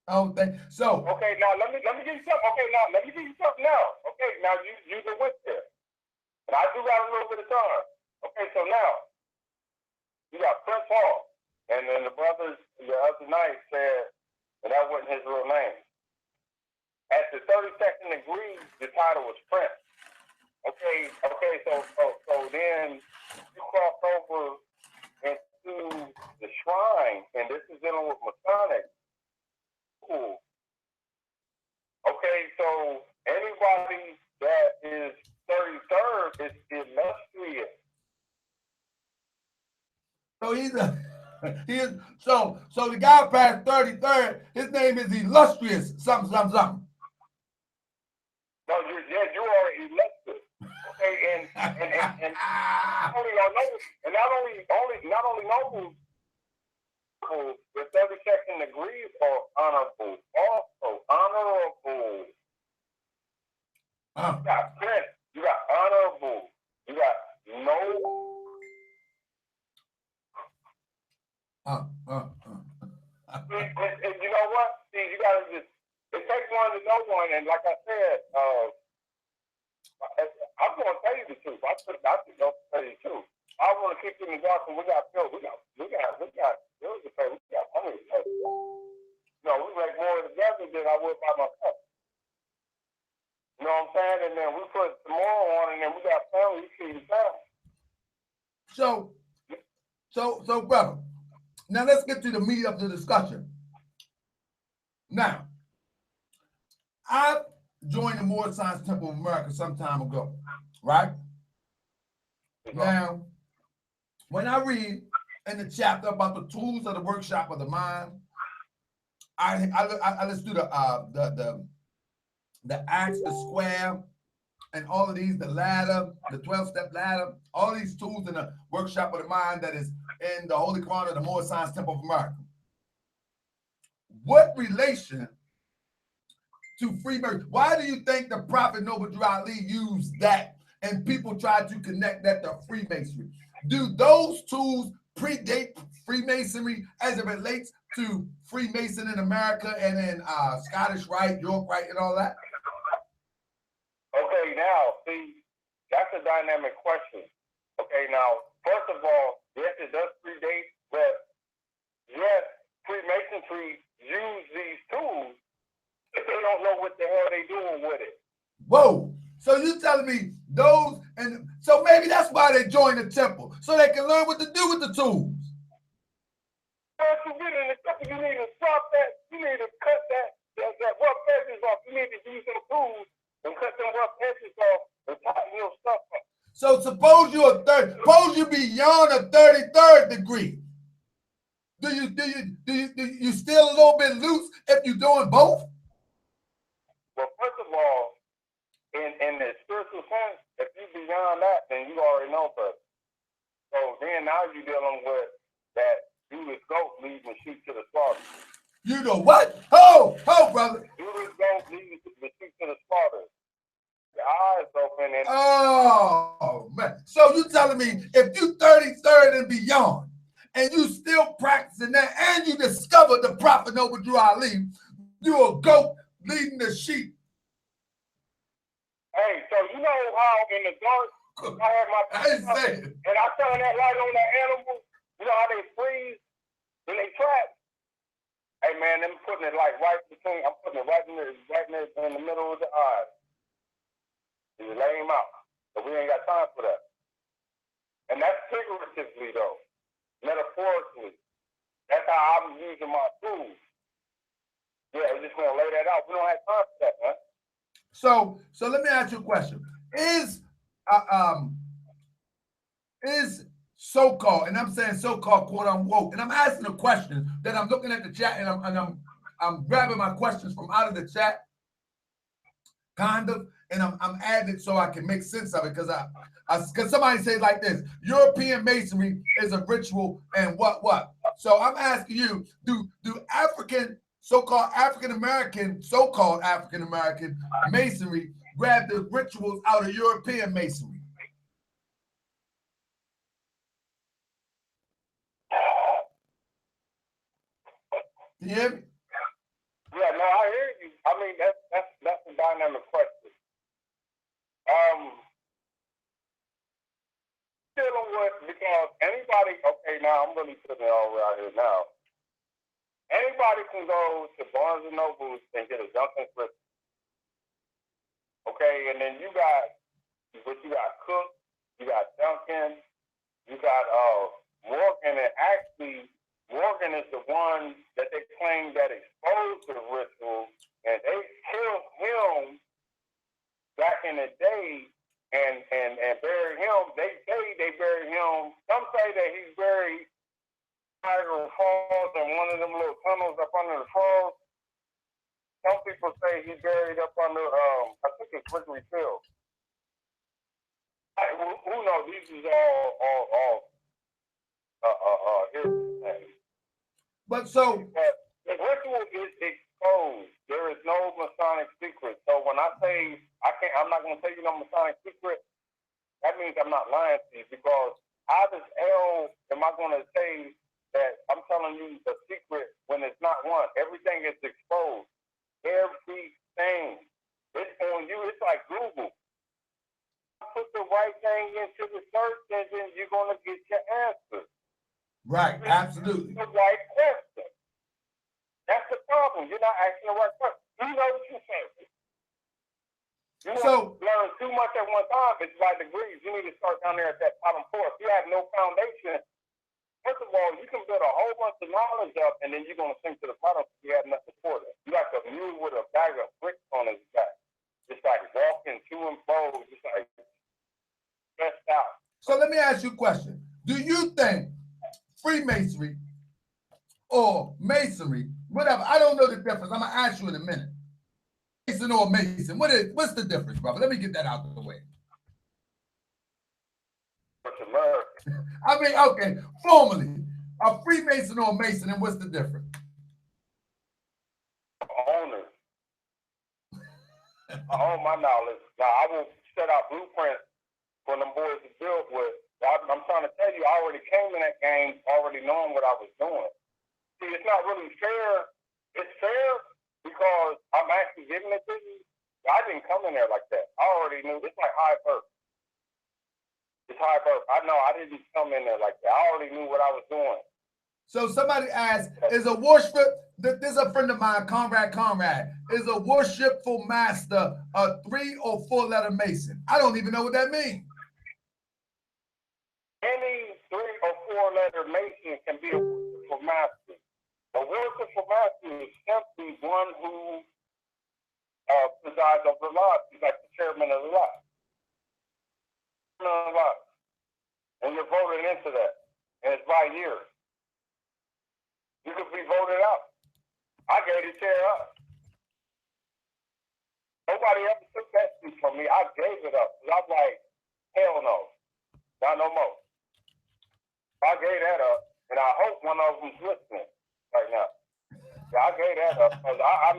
I don't think so. Okay, now let me give you something. Okay, now let me give you something now. Okay, now you the witch there. And I do got a little bit of time. Okay, so now you got Prince Hall. And then the brothers the other night said, and that wasn't his real name. At the 32nd degree, the title was Prince. Okay, so then you cross over into the shrine, and this is dealing with Masonic. Cool. Okay, so anybody that is 33rd is illustrious. So the guy past 33rd, his name is illustrious, something. No, you are illustrious. Okay, and not only nobles, the 32nd degrees are honorable, also honorable. You got prince, you got honorable, you got noble. And you know what? See, you gotta just, it takes one to know one, and like I said, I'm gonna tell you the truth. I should tell you the truth. I want to keep you in the dark, and we got bills to pay. We got money to pay. No, we make more together than I would by myself. You know what I'm saying? And then we put tomorrow on, and then we got family. You see the family. So, brother. Now let's get to the meat of the discussion. Now, I joined the Moorish Science Temple of America some time ago, right? Now, when I read in the chapter about the tools of the workshop of the mind, let's do the axe, the square, and all of these, the ladder, the 12-step ladder, all these tools in the workshop of the mind that is in the Holy Quran of the Moorish Science Temple of America. What relation to Freemasonry? Why do you think the Prophet Noble Ali used that and people try to connect that to Freemasonry? Do those tools predate Freemasonry as it relates to Freemason in America and in Scottish Rite, York Rite, and all that? Okay, now, see, that's a dynamic question. Okay, now, first of all, yes, it does predate, but yes, Freemasonry use these tools, but they don't know what the hell they doing with it. Whoa. So you telling me those, and so maybe that's why they join the temple, so they can learn what to do with the tools. Once you get in the temple, you need to stop that. You need to cut that rough edges off. You need to use some tools and cut them rough edges off and tighten your stuff up. So suppose you beyond a 33rd degree. Do you still a little bit loose if you're doing both? Well, first of all, in the spiritual sense, if you beyond that, then you already know better. So then now you're dealing with that Judas goat leading sheep to the slaughter. You know what? Ho, brother. Judas goat leading the sheep to the slaughter. The eyes open and oh man. So you telling me if you 33rd and beyond, and you still practicing that, and you discovered the prophet Noble Drew Ali, you a goat leading the sheep. Hey, so you know how in the dark I had my and I turned that light on that animal. You know how they freeze when they trap. Hey man, I'm putting it like right between. I'm putting it right in the middle of the eyes. You lay him out, but we ain't got time for that. And that's figuratively though, metaphorically. That's how I'm using my tools. Yeah, we're just gonna lay that out. We don't have time for that, man. So let me ask you a question. Is so-called, and I'm saying so-called quote unquote, and I'm asking a question that I'm looking at the chat and I'm grabbing my questions from out of the chat, kind of, and I'm adding it so I can make sense of it because somebody says like this: European Masonry is a ritual and what? So I'm asking you: Do African so-called African American Masonry grab the rituals out of European Masonry? Can you hear me? Yeah, no, I hear you. I mean, that's a dynamic question. Dealing with, because anybody, okay, now I'm really putting it all out here now. Anybody can go to Barnes and Nobles and get a Duncan Christmas. Okay, and then you got Cook, you got Duncan, you got Morgan, and actually Morgan is the one that they claim that exposed the ritual, and they killed him back in the day and buried him. They say they buried him. Some say that he's buried Niagara Falls in one of them little tunnels up under the falls. Some people say he's buried up under I think it's Wrigley Field. Who knows? These is all hearsay. But so the ritual is exposed. There is no Masonic secret. So when I say I'm not going to tell you no Masonic secret, that means I'm not lying to you, because how the hell am I going to say that I'm telling you the secret when it's not one? Everything is exposed. Everything. It's on you. It's like Google. Put the right thing into the search engine, you're going to get your answer. Right, absolutely. The right question. That's the problem. You're not asking the right question. You know what you're saying. You learn too much at one time. It's by degrees. You need to start down there at that bottom course. You have no foundation. First of all, you can build a whole bunch of knowledge up, and then you're going to sink to the bottom if you have nothing for it. You like a mule with a bag of bricks on his back. Just like walking to and fro, just like stressed out. So let me ask you a question. Do you think Freemasonry or Masonry, whatever, I don't know the difference. I'm going to ask you in a minute. Mason or Mason, what's the difference, brother? Let me get that out of the way. I mean, okay, formally, a Freemason or a Mason, and what's the difference? Owner. I own my knowledge. Now, I will set out blueprints for them boys to build with. I'm trying to tell you, I already came in that game already knowing what I was doing. See, it's not really fair. It's fair because I'm actually giving it to you. I didn't come in there like that. I already knew. It's like high birth. It's high birth. I know I didn't come in there like that. I already knew what I was doing. So somebody asked, is a worship, this is a friend of mine, Conrad, is a worshipful master a 3 or 4 letter Mason? I don't even know what that means. Any 3 or 4 letter Mason can be a worshipful master. A worshipful master is simply one who presides over the lodge. He's like the chairman of the lodge. And you're voted into that. And it's by years. You could be voted out. I gave the chair up. Nobody ever took that seat from me. I gave it up. I'm like, hell no. Not no more. I gave that up. And I hope one of them's listening right now. Yeah, I gave that up. I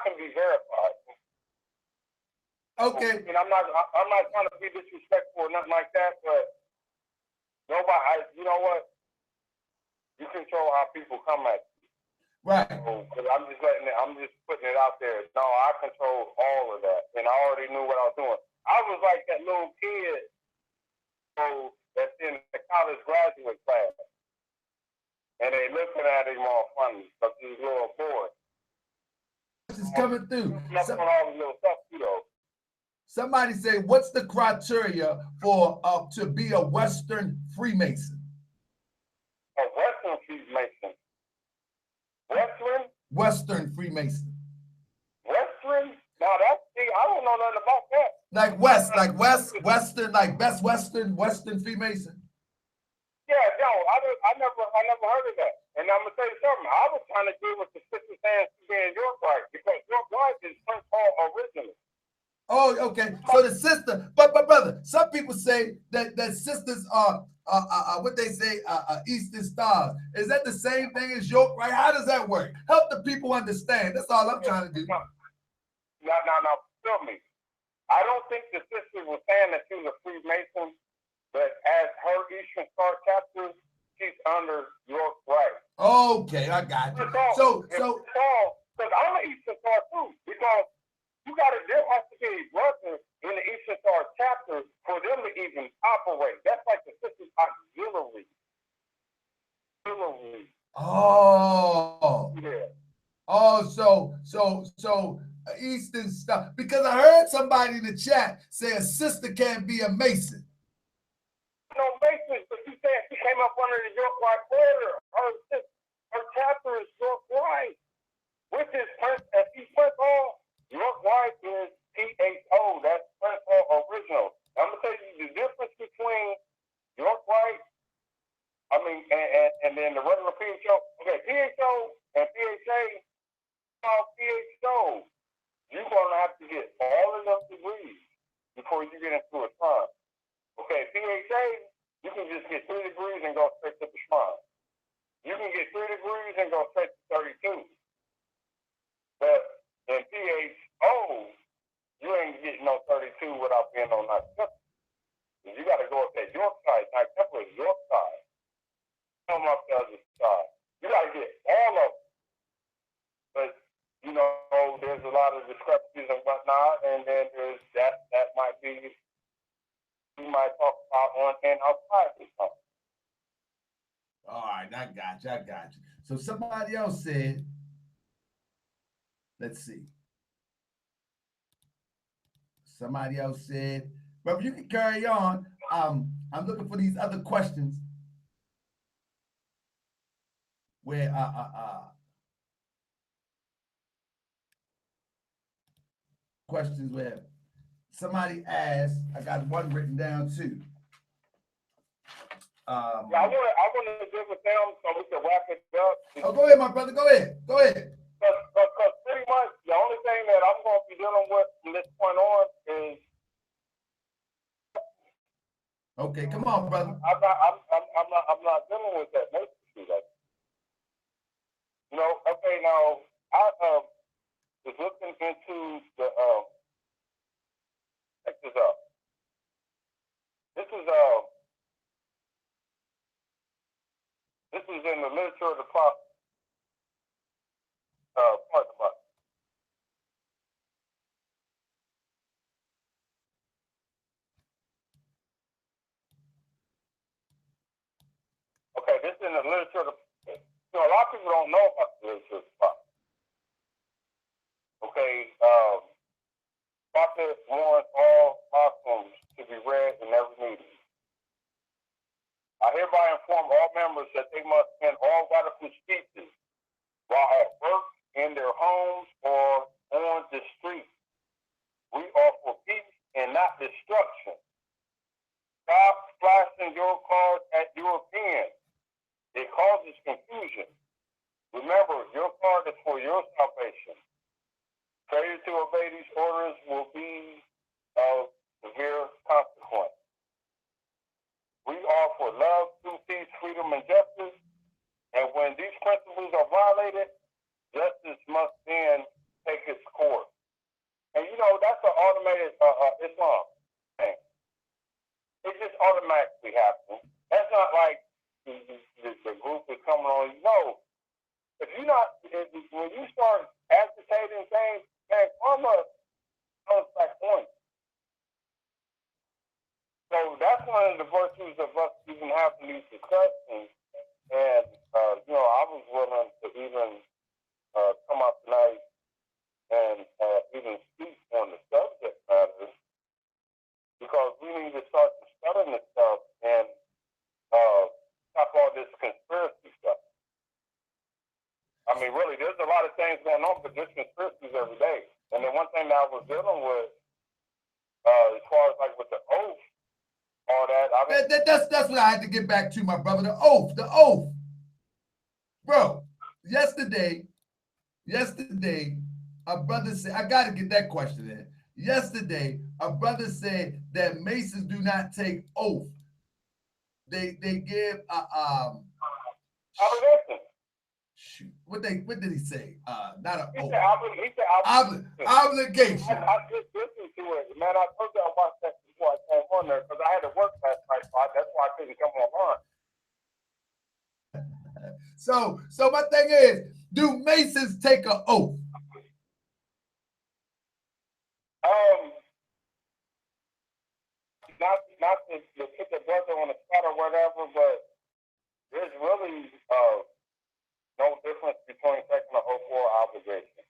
can be verified. Okay. And I'm not trying to be disrespectful or nothing like that, but nobody, you know what? You control how people come at you. Right. So, I'm just putting it out there. No, I control all of that. And I already knew what I was doing. I was like that little kid that's in the college graduate class. And they looking at him all funny because he's a little boy. This is coming through. All the little stuff, you know. Somebody say, what's the criteria for to be a Western Freemason? A Western Freemason. Western Freemason. Western? Now I don't know nothing about that. Western, like best Western Freemason. Yeah, no, I never heard of that. And I'm gonna tell you something. I was trying to deal with the sister saying she being York White because York White is Prince Paul originally. Oh, okay. So the sister, but brother, some people say that sisters are what they say Eastern stars. Is that the same thing as York, right? How does that work? Help the people understand. That's all I'm trying to do. Now, tell me. I don't think the sister was saying that she was a Freemason, but as her Eastern Star chapter, she's under York Right. Okay, I got you. So, because I'm an Eastern Star too, because there has to be a brother in the Eastern Star chapter for them to even operate. That's like the sister's auxiliary. Oh. Yeah. Oh, so Eastern stuff. Because I heard somebody in the chat say a sister can't be a Mason. No Mason, but you said she came up under the York White order. Her chapter is York White, which is Prince Paul. York White is PHO. That's Prince Paul original. I'm gonna tell you the difference between York White, and then the regular PHO. Okay, PHO and PHA. PHO, you're gonna have to get all of those degrees before you get into a shrine. Okay, PHA, you can just get 3 degrees and go straight to the shrine. You can get 3 degrees and go straight to 32. But in PHO, you ain't getting no 32 without being on Night Temple. You got to go up that York side. Night Temple is York side. Come up the other side. You got to get all of them. But, you know, there's a lot of discrepancies and whatnot, and then there's that might be, we might talk about on and outside this time. All right, I got you. So somebody else said, let's see. Somebody else said, brother, you can carry on. I'm looking for these other questions where questions where somebody asked. I got one written down too. I want to deal with them so we can wrap it up. Oh, go ahead, my brother. Go ahead. Because pretty much the only thing that I'm going to be dealing with from this point on is. Okay, come on, brother. I'm not dealing with that. You know, okay, now I was looking into the check this out. This is in the literature of the prophet. Pardon me. in the literature. A lot of people don't know about the literature of the prophet. Okay, prophet warns all Muslims to be read in every meeting. I hereby inform all members that they must end all radical speeches while at work, in their homes, or on the street. We offer peace and not destruction. Stop flashing your cards at Europeans. It causes confusion. Remember, your card is for your salvation. Failure to obey these orders will be of severe consequence. We offer love, truth, peace, freedom, and justice. And when these principles are violated, justice must then take its course. And that's an automated Islam thing. It just automatically happens. That's not like the group is coming on. No, when you start agitating things, karma comes back on. So that's one of the virtues of us even having these discussions. And I was willing to even come out tonight and even speak on the subject matters, because we need to start studying this stuff and stop all this conspiracy stuff. I mean, really, there's a lot of things going on, but there's conspiracies every day. And then one thing that I was dealing with, as far as like with the oath, all that. That's what I had to get back to, my brother. The oath. Bro, yesterday, a brother said, I got to get that question in. Yesterday, a brother said that Masons do not take oath. They give shoot. What did he say? Not an oath. He said obligation. I just listened to it, man. I told you I watched that before I came on there because I had to work last night, so that's why I couldn't come online. So my thing is, do Masons take an oath? Not to put the brother on the spot or whatever, but there's really no difference between taking an oath or obligation.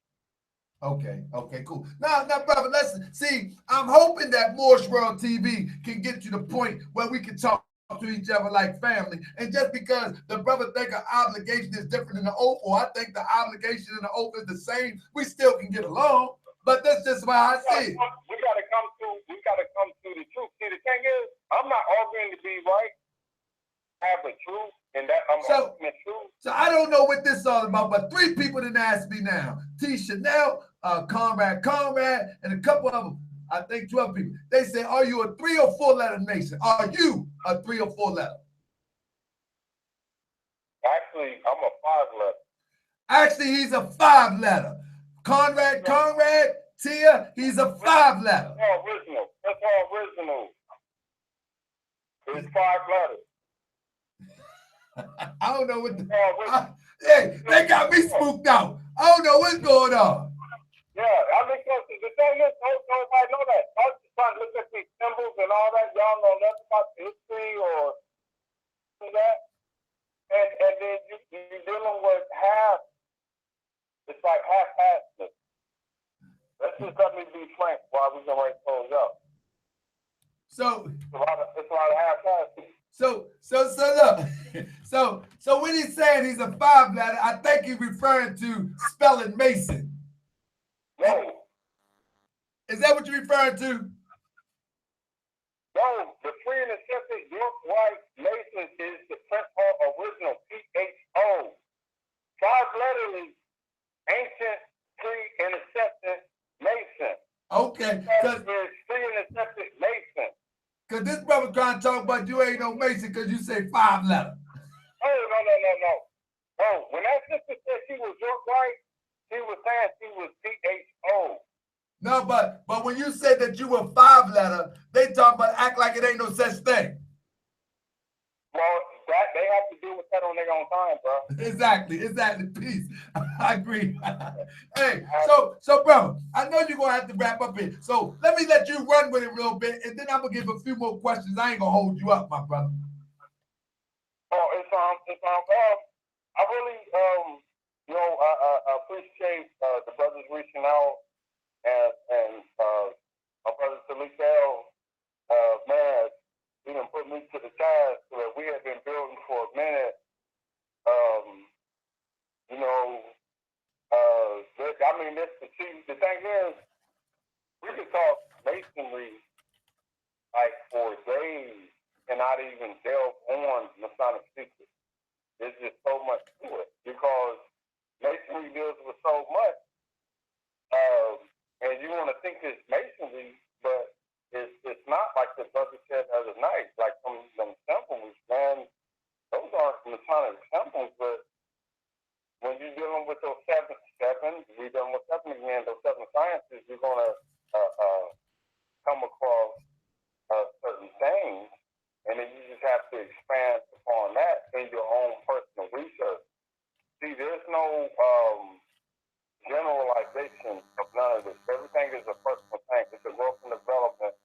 Okay, cool. Now, brother, let's see. I'm hoping that Moorish World TV can get to the point where we can talk to each other like family. And just because the brother think an obligation is different than the oath, or I think the obligation and the oath is the same, we still can get along. But that's just why I see it. We gotta come to the truth. See, the thing is, I'm not arguing to be right. I have the truth, and that I'm arguing the truth. So I don't know what this is all about, but 3 people didn't ask me now. T. Chanel, Conrad, and a couple of them, I think 12 people. They say, are you a 3 or 4 letter Mason? Are you a 3 or 4 letter? Actually, I'm a 5 letter. Actually, he's a 5 letter. Conrad, Tia, he's a 5 letter. That's all original. It's 5 letters. I don't know what hey, they got me spooked out. I don't know what's going on. Yeah, I think the thing is, nobody know that. I was just trying to look at these symbols and all that. Y'all know nothing about the history or that. And then you're dealing with half. It's like half-assness. Let's just let me be frank while we can write those up. So it's a lot of half-assness. So look. So when he's saying he's a 5 letter, I think he's referring to spelling Mason. No. Is that what you're referring to? No, the free and accepted York White Mason is the original PHO. 5 letters, ancient free and accepted Mason. Okay. That is free and accepted Mason. Because this brother trying to talk about you ain't no Mason because you say 5 letter. No. Oh, when that sister said she was York White, she was saying she was PHO. No, but when you said that you were 5 letter, they talk about act like it ain't no such thing. Well, that they have to deal with that on their own time, bro. Exactly. Peace. I agree. Hey, so bro, I know you're gonna have to wrap up here. So let me let you run with it a little bit, and then I'm gonna give a few more questions. I ain't gonna hold you up, my brother. Oh, as I really, I appreciate the brothers reaching out and my brother Salikel, man, he done put me to the task that we have been building for a minute. The thing is, we could talk masonry like for days and not even delve on Masonic secrets. There's just so much to it because masonry deals with so much. And you want to think it's masonry, but it's not, like the brother said the other night, like some symbols, man. Those aren't Masonic symbols, but when you're dealing with those seven, we're dealing with seven again, those seven sciences, you're going to come across certain things, and then you just have to expand upon that in your own personal research. See, there's no generalization of none of this. Everything is a personal thing. It's a growth and development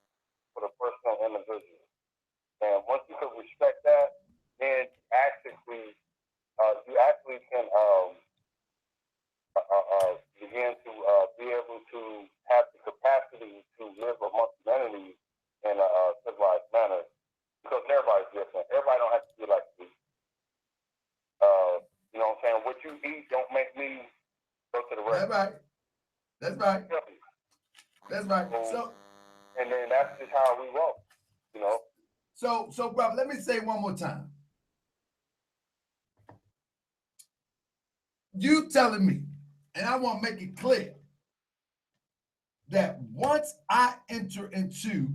for the personal individual. And once you can respect that, then you actually can begin to be able to have the capacity to live amongst humanity in a civilized manner, because everybody's different. Everybody don't have to be like you. You know what I'm saying? What you eat don't make me go to the restaurant. That's right. That's right. So, and then that's just how we roll, you know. So, brother, let me say one more time. You telling me, and I want to make it clear, that once I enter into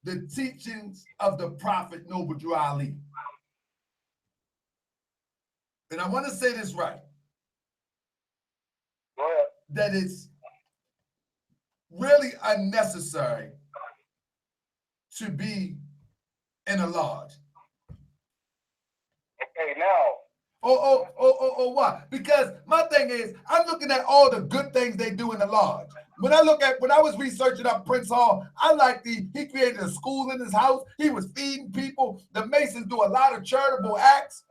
the teachings of the Prophet Noble Drew Ali, and I want to say this right, that it's really unnecessary to be in a lodge. Okay, now. Why? Because my thing is, I'm looking at all the good things they do in the lodge. When I was researching up Prince Hall, he created a school in his house. He was feeding people. The Masons do a lot of charitable acts.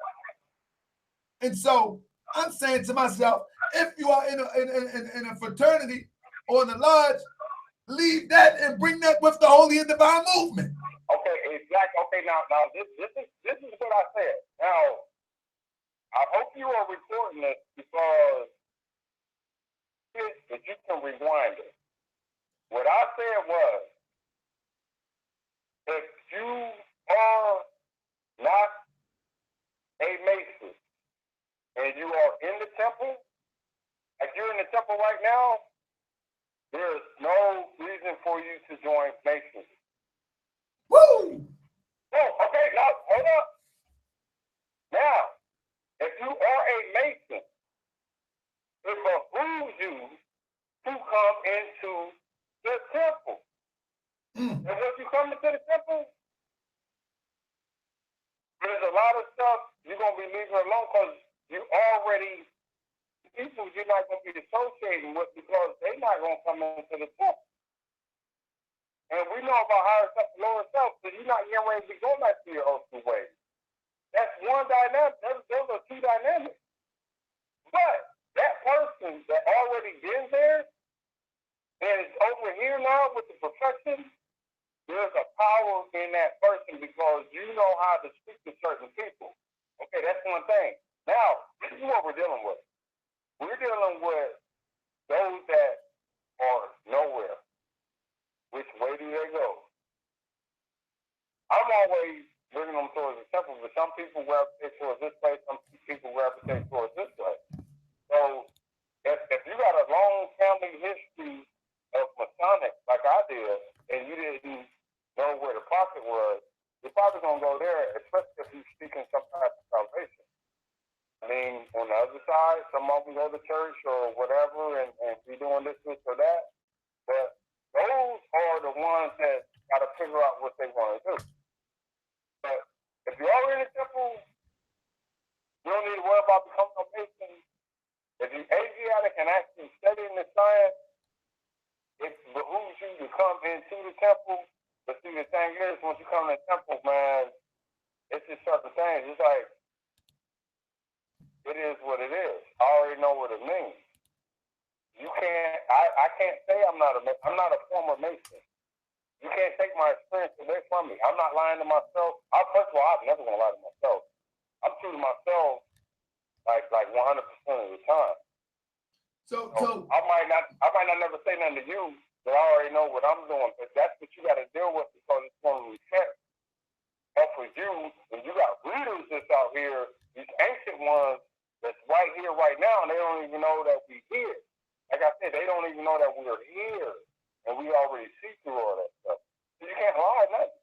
And so I'm saying to myself, if you are in a fraternity or in a lodge, leave that and bring that with the Holy and Divine Movement. Okay, exactly. Okay, now this is what I said. Now, I hope you are recording this because if you can rewind it. What I said was, if you are not a Mason and you are in the temple, if you're in the temple right now, there's no reason for you to join Masons. Woo! Oh, okay, now hold up. Now, if you are a Mason, it behooves you to come into the temple. And once you come into the temple, there's a lot of stuff you're going to be leaving alone because people you're not going to be associating with because they're not going to come into the temple. And we know about higher self and lower self, so you're not getting ready to go back to your old school ways. That's one dynamic. Those are two dynamics. But that person that already been there and is over here now with the perfection, there's a power in that person because you know how to speak to certain people. Okay, that's one thing. Now, this is what we're dealing with. We're dealing with those that are nowhere. Which way do they go? I'm always bringing them towards the temple, but some people gravitate towards this place, some people gravitate towards this place. So if you got a long family history of Masonic, like I did, and you didn't know where the prophet was, you're probably going to go there, especially if you're seeking some type of salvation. I mean, on the other side, some of them go to church or whatever and be doing this or that. But those are the ones that got to figure out what they want to do. But if you're already in the temple, you don't need to worry about becoming a Mason. If you're Asiatic and actually studying the science, it behooves you to come into the temple. But see, the thing is, once you come to the temple, man, it's just certain things. It's like, it is what it is. I already know what it means. You can't, I can't say I'm not a former Mason. You can't take my experience away from me. I'm not lying to myself. First of all, I'm never going to lie to myself. I'm true to myself like 100% of the time. So I might not never say nothing to you, but I already know what I'm doing. But that's what you got to deal with, because it's going to reflect off of you. And you got readers that's out here, these ancient ones that's right here, right now, and they don't even know that we're here. Like I said, they don't even know that we're here, and we already see through all that stuff. So you can't lie, nothing.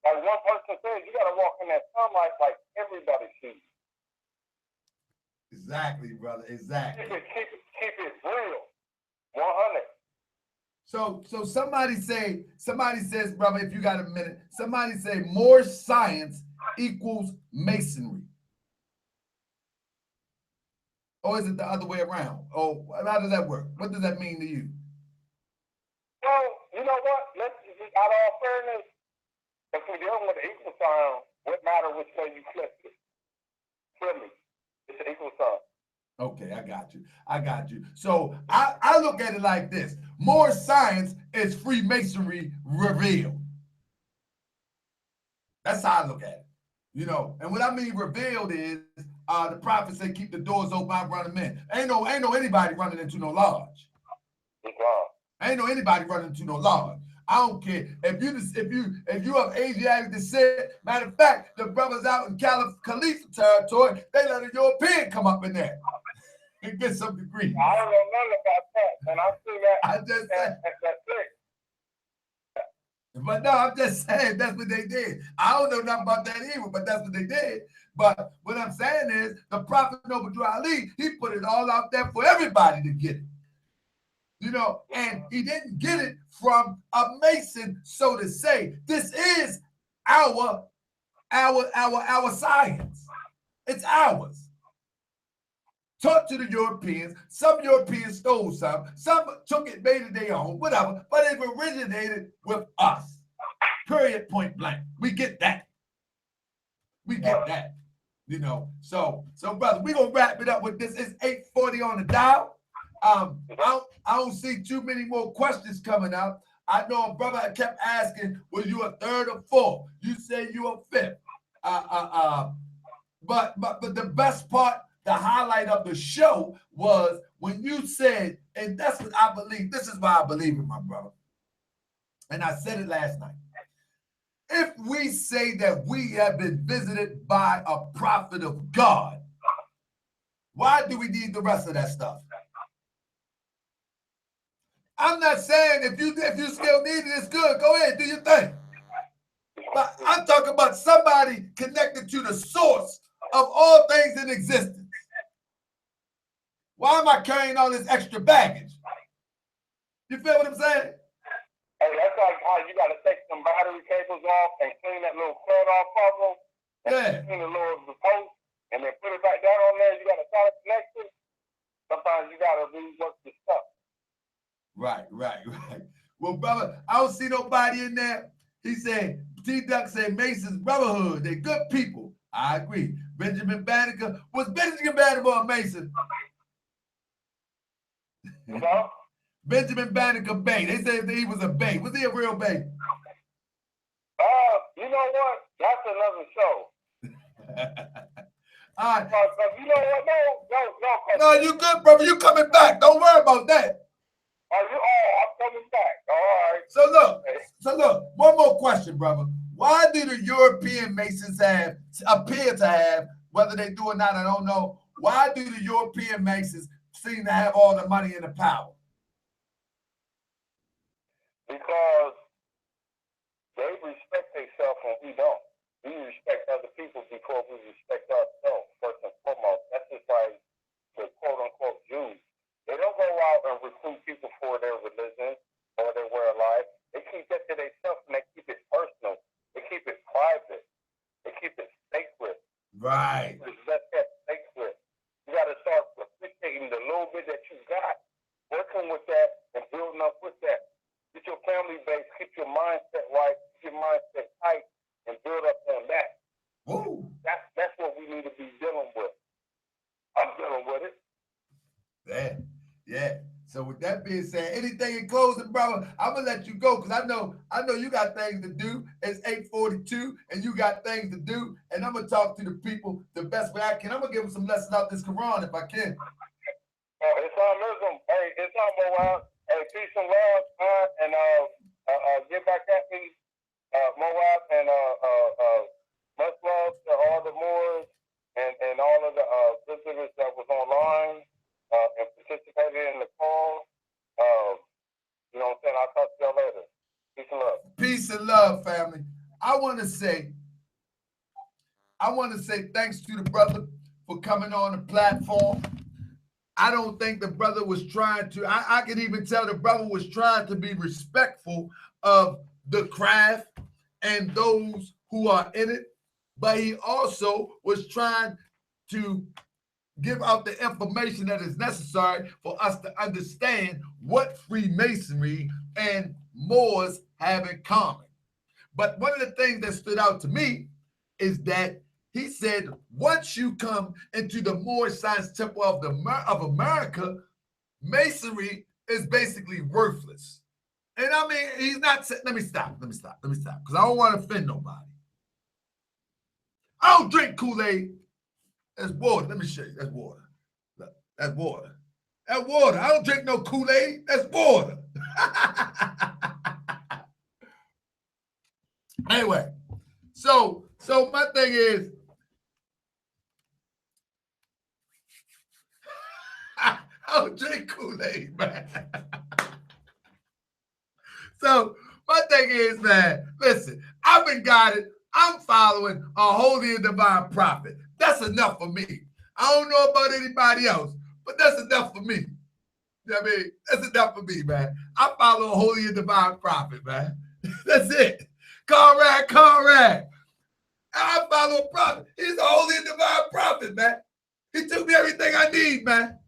Like one person said, you got to walk in that sunlight like everybody sees. Exactly, brother. Exactly. Keep it real. 100. So somebody says, brother, if you got a minute, somebody say Moorish Science equals Masonry. Or is it the other way around? Oh, how does that work? What does that mean to you? Well, you know what? Let's, out of all fairness, if we're dealing with an equal sign, what matter which way you flip it? Flip me. It's an equal sign. Okay, I got you. So I look at it like this. Moorish Science is Freemasonry revealed. That's how I look at it. You know, and what I mean revealed is the prophet said, keep the doors open, I run them in. Ain't no anybody running into no lodge. Ain't no anybody running into no lodge. I don't care if you have Asiatic descent. Matter of fact, the brothers out in Khalifa territory, they let a European come up in there and get some degrees. I don't know nothing about that, and I see that. I just said that's it. But no, I'm just saying that's what they did. I don't know nothing about that either, but that's what they did. But what I'm saying is the Prophet Noble Drew Ali, he put it all out there for everybody to get it. You know, and he didn't get it from a Mason, so to say. This is our science. It's ours. Taught to the Europeans. Some Europeans stole some took it, made it their own, whatever. But it originated with us. Period, point blank. We get that. We get that. You know. So brother, we're gonna wrap it up with this. It's 8:40 on the dial. I don't see too many more questions coming up. I know a brother kept asking, was you a third or fourth? You say you a fifth. But the best part, the highlight of the show was when you said, and that's what I believe. This is why I believe in my brother. And I said it last night. If we say that we have been visited by a prophet of God, why do we need the rest of that stuff? I'm not saying if you still need it, it's good. Go ahead, do your thing. But I'm talking about somebody connected to the source of all things in existence. Why am I carrying all this extra baggage? You feel what I'm saying? Hey, that's like how you got to take some battery cables off and clean that little cord off of them. Yeah. Clean the little post and then put it back down on there. You got to solid connection. Sometimes you got to rework the stuff. Right. Well, brother, I don't see nobody in there. He said, T-Duck said Mason's Brotherhood. They're good people. I agree. Benjamin Banneker. Was Benjamin Banneker a Mason? No? Benjamin Banneker Bay. They said that he was a Bay. Was he a real Bay? You know what? That's another show. All right. You know what? No, you good, brother. You coming back. Don't worry about that. I'm coming back. All right. So look, one more question, brother. Why do the European Masons appear to have, whether they do or not, I don't know, why do the European Masons seem to have all the money and the power? Because they respect themselves and we don't. We respect other people before we respect ourselves, first and foremost. That's just like the quote-unquote Jews. They don't go out and recruit people for their religion or their way of life. They keep that to themselves and they keep it personal. They keep it private. They keep it sacred. Right. Let that sacred. You got to start appreciating the little bit that you got, working with that and building up with that. Get your family base, keep your mindset right, keep your mindset tight, and build up on that. So with that being said, anything in closing, brother, I'm gonna let you go because I know you got things to do. It's 8:42 and you got things to do. And I'm gonna talk to the people the best way I can. I'm gonna give them some lessons out this Quran if I can. Islamism, hey, Islam, Moab, hey, peace and love, and get back at me, Moab, and much love to all the Moors and all of the visitors that was online and participated in the call. You know what I'm saying? I'll talk to y'all later. Peace and love. Peace and love, family. I want to say thanks to the brother for coming on the platform. I don't think the brother was trying to, I can even tell the brother was trying to be respectful of the craft and those who are in it, but he also was trying to give out the information that is necessary for us to understand what Freemasonry and Moors have in common. But one of the things that stood out to me is that he said, once you come into the Moorish Science Temple of America, Masonry is basically worthless. And I mean, he's not, let me stop, because I don't want to offend nobody. I don't drink Kool-Aid. That's water. Let me show you. That's water. Look, that's water. That's water. I don't drink no Kool-Aid. That's water. Anyway, so my thing is, I don't drink Kool-Aid, man. So my thing is, man, listen, I've been guided. I'm following a holy and divine prophet. That's enough for me. I don't know about anybody else, but that's enough for me. You know what I mean? That's enough for me, man. I follow a holy and divine prophet, man. That's it. Conrad. I follow a prophet. He's a holy and divine prophet, man. He took me everything I need, man.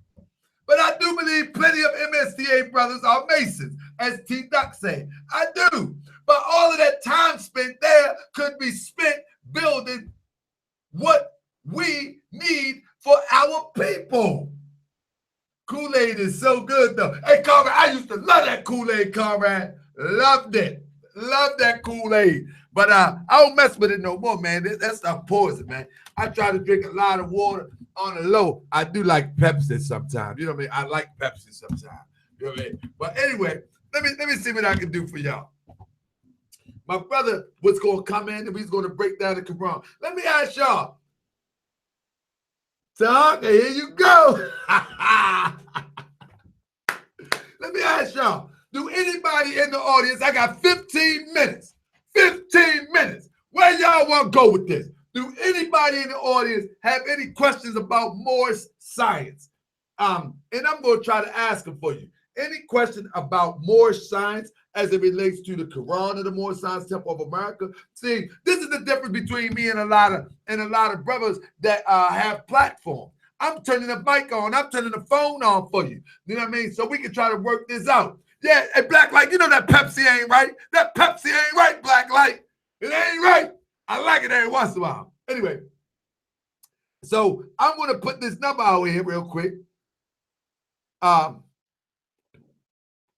But I do believe plenty of MST of A brothers are Masons, as T. Duck said. I do. But all of that time spent there could be spent building what we need for our people. Kool-Aid is so good, though. Hey, Conrad, I used to love that Kool-Aid, Conrad. Loved it. Love that Kool-Aid. But I don't mess with it no more, man. That stuff poison, man. I try to drink a lot of water on the low. I do like Pepsi sometimes. You know what I mean? I like Pepsi sometimes. You know what I mean? But anyway, let me see what I can do for y'all. My brother was going to come in and he's going to break down the Quran. Let me ask y'all. Talk, here you go. Let me ask y'all. Do anybody in the audience, I got 15 minutes. 15 minutes. Where y'all want to go with this? Do anybody in the audience have any questions about Moorish Science? And I'm going to try to ask them for you. Any question about Moorish Science as it relates to the Quran of the Moorish Science Temple of America? See, this is the difference between me and a lot of brothers that have platforms. I'm turning the mic on. I'm turning the phone on for you. You know what I mean? So we can try to work this out. Yeah, hey, Blacklight, you know that Pepsi ain't right. That Pepsi ain't right, Blacklight. It ain't right. I like it every once in a while. Anyway, so I'm going to put this number out here real quick. I'm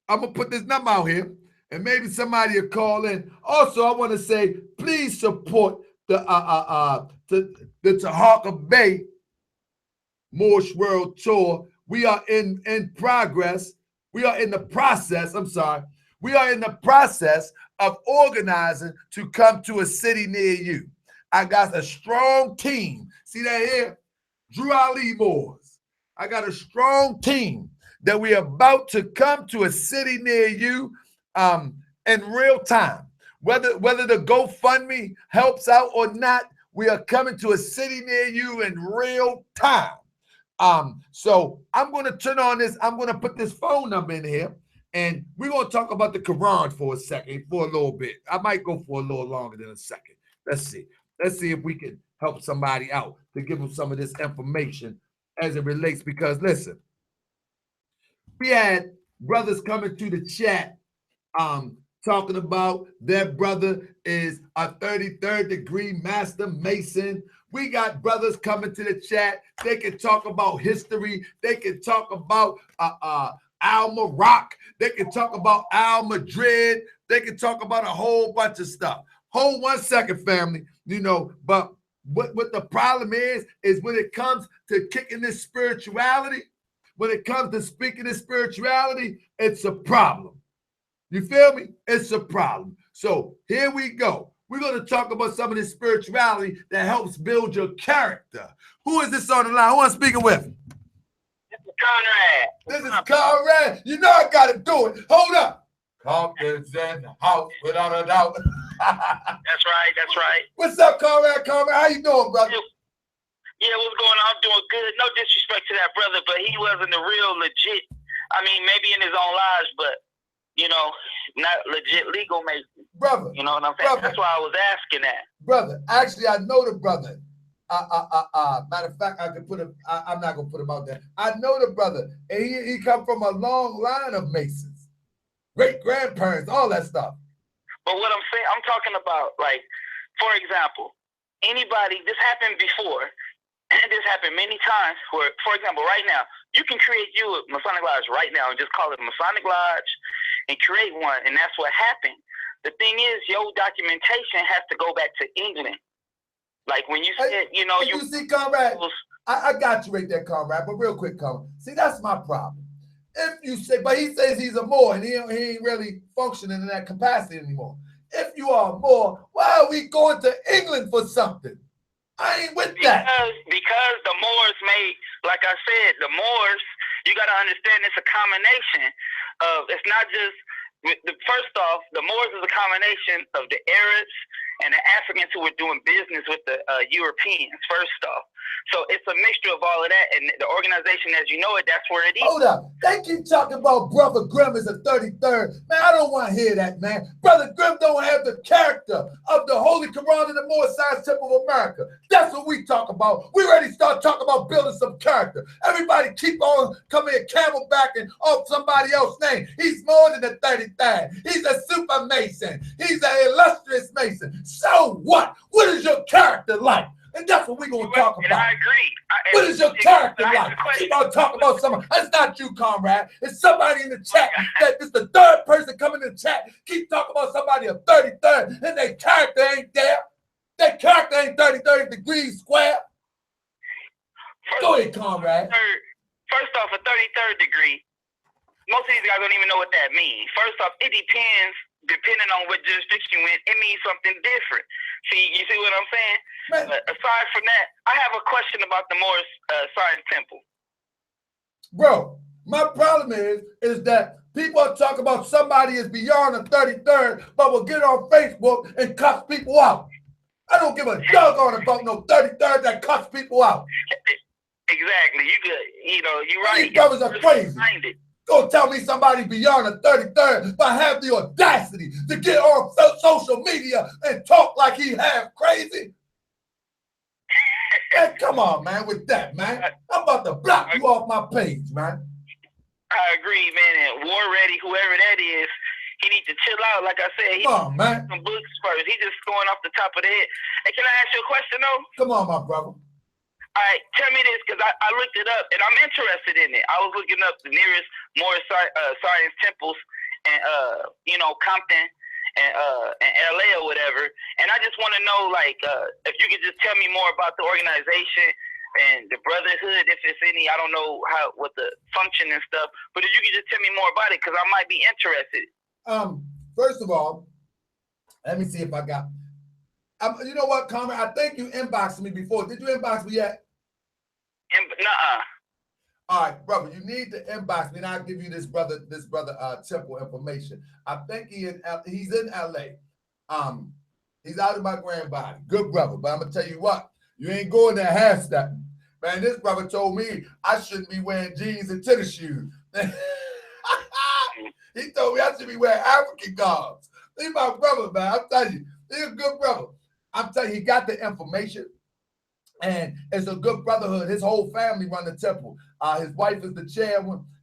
going to put this number out here, and maybe somebody will call in. Also, I want to say, please support the Tahaka Bay Moorish World Tour. We are in progress. We are in the process, we are in the process of organizing to come to a city near you. I got a strong team. See that here? Drew Ali Moors. I got a strong team that we are about to come to a city near you in real time. Whether the GoFundMe helps out or not, we are coming to a city near you in real time. So I'm going to turn on this. I'm going to put this phone number in here, and we're going to talk about the Quran for a second, for a little bit. I might go for a little longer than a second. Let's see. Let's see if we can help somebody out to give them some of this information as it relates. Because listen, we had brothers coming to the chat, talking about their brother is a 33rd degree Master Mason. We got brothers coming to the chat. They can talk about history. They can talk about Al-Marak. They can talk about Al-Madrid. They can talk about a whole bunch of stuff. Hold 1 second, family. You know, but what the problem is when it comes to kicking this spirituality, when it comes to speaking this spirituality, it's a problem. You feel me? It's a problem. So here we go. We're going to talk about some of this spirituality that helps build your character. Who is this on the line? Who I'm speaking with? This is Conrad. This is Conrad. You know I got to do it. Hold up. Compton's in the house without a doubt. That's right. That's right. What's up, Conrad? Conrad, how you doing, brother? Yeah, what's going on? I'm doing good. No disrespect to that brother, but he wasn't the real legit. I mean, maybe in his own lives, but, you know, not legit legal Mason. Brother. You know what I'm saying? Brother. That's why I was asking that. Brother, actually, I know the brother. Matter of fact, I could put him, I'm not going to put him out there. I know the brother, and he come from a long line of Masons. Great-grandparents, all that stuff. But what I'm saying, I'm talking about, like, for example, anybody, this happened before, and this happened many times where, for example, right now, you can create you a Masonic Lodge right now and just call it a Masonic Lodge and create one, and that's what happened. The thing is, your documentation has to go back to England. Like when you said, you know, you see, Conrad, I got you right there, Conrad, but real quick, Conrad. See, that's my problem. If you say, but he says he's a Moor and he ain't really functioning in that capacity anymore. If you are a Moor, why are we going to England for something? I ain't with that. Because the Moors made, like I said, the Moors, you got to understand it's a combination of, it's not just, first off, the Moors is a combination of the Arabs and the Africans who were doing business with the Europeans, first off. So it's a mixture of all of that, and the organization as you know it, that's where it is. Hold up. They keep talking about Brother Grimm is a 33rd. Man, I don't want to hear that, man. Brother Grimm don't have the character of the Holy Quran and the Moorish Science Temple of America. That's what we talk about. We ready to start talking about building some character. Everybody keep on coming in camelbacking off somebody else's name. He's more than a 33rd. He's a super Mason. He's an illustrious Mason. So what? What is your character like? And that's what we're going to talk about. I agree. What is your character like? Keep on talking about someone. That's not you, Conrad. It's somebody in the chat. That is the third person coming in the chat. Keep talking about somebody of 33rd and their character ain't there. Their character ain't 33 degrees square. Go ahead, Conrad. First off, a 33rd degree, most of these guys don't even know what that means. First off, it depends. Depending on what jurisdiction you in, it means something different. See, you see what I'm saying? But aside from that, I have a question about the Moorish Science Temple. Bro, my problem is that people are talking about somebody is beyond the 33rd, but will get on Facebook and cuss people out. I don't give a doggone about no 33rd that cuss people out. Exactly. You good. You know, you're right. These brothers are crazy. Go tell me somebody beyond the 33rd, but have the audacity to get on social media and talk like he half crazy. Man, come on, man, with that, man. I'm about to block you off my page, man. I agree, man. And War Ready, whoever that is, he needs to chill out. Like I said, he come on, man. Some books first. He just going off the top of the head. Hey, can I ask you a question, though? Come on, my brother. All right, tell me this, because I looked it up, and I'm interested in it. I was looking up the nearest Moorish Science temples, and you know, Compton and LA or whatever. And I just want to know, like, if you could just tell me more about the organization and the brotherhood, if it's any. I don't know what the function and stuff, but if you could just tell me more about it, because I might be interested. First of all, let me see if I got. You know what, Conrad? I think you inboxed me before. Did you inbox me yet? Nuh-uh. All right, brother. You need to inbox me, and I'll give you this brother temple information. I think he's in LA. He's out of my granddbody. Good brother, but I'm gonna tell you what. You ain't going there half stepping. Man, this brother told me I shouldn't be wearing jeans and tennis shoes. He told me I should be wearing African garb. He's my brother, man. I'm telling you, he's a good brother. I'm telling you, he got the information, and it's a good brotherhood. His whole family run the temple. His wife is the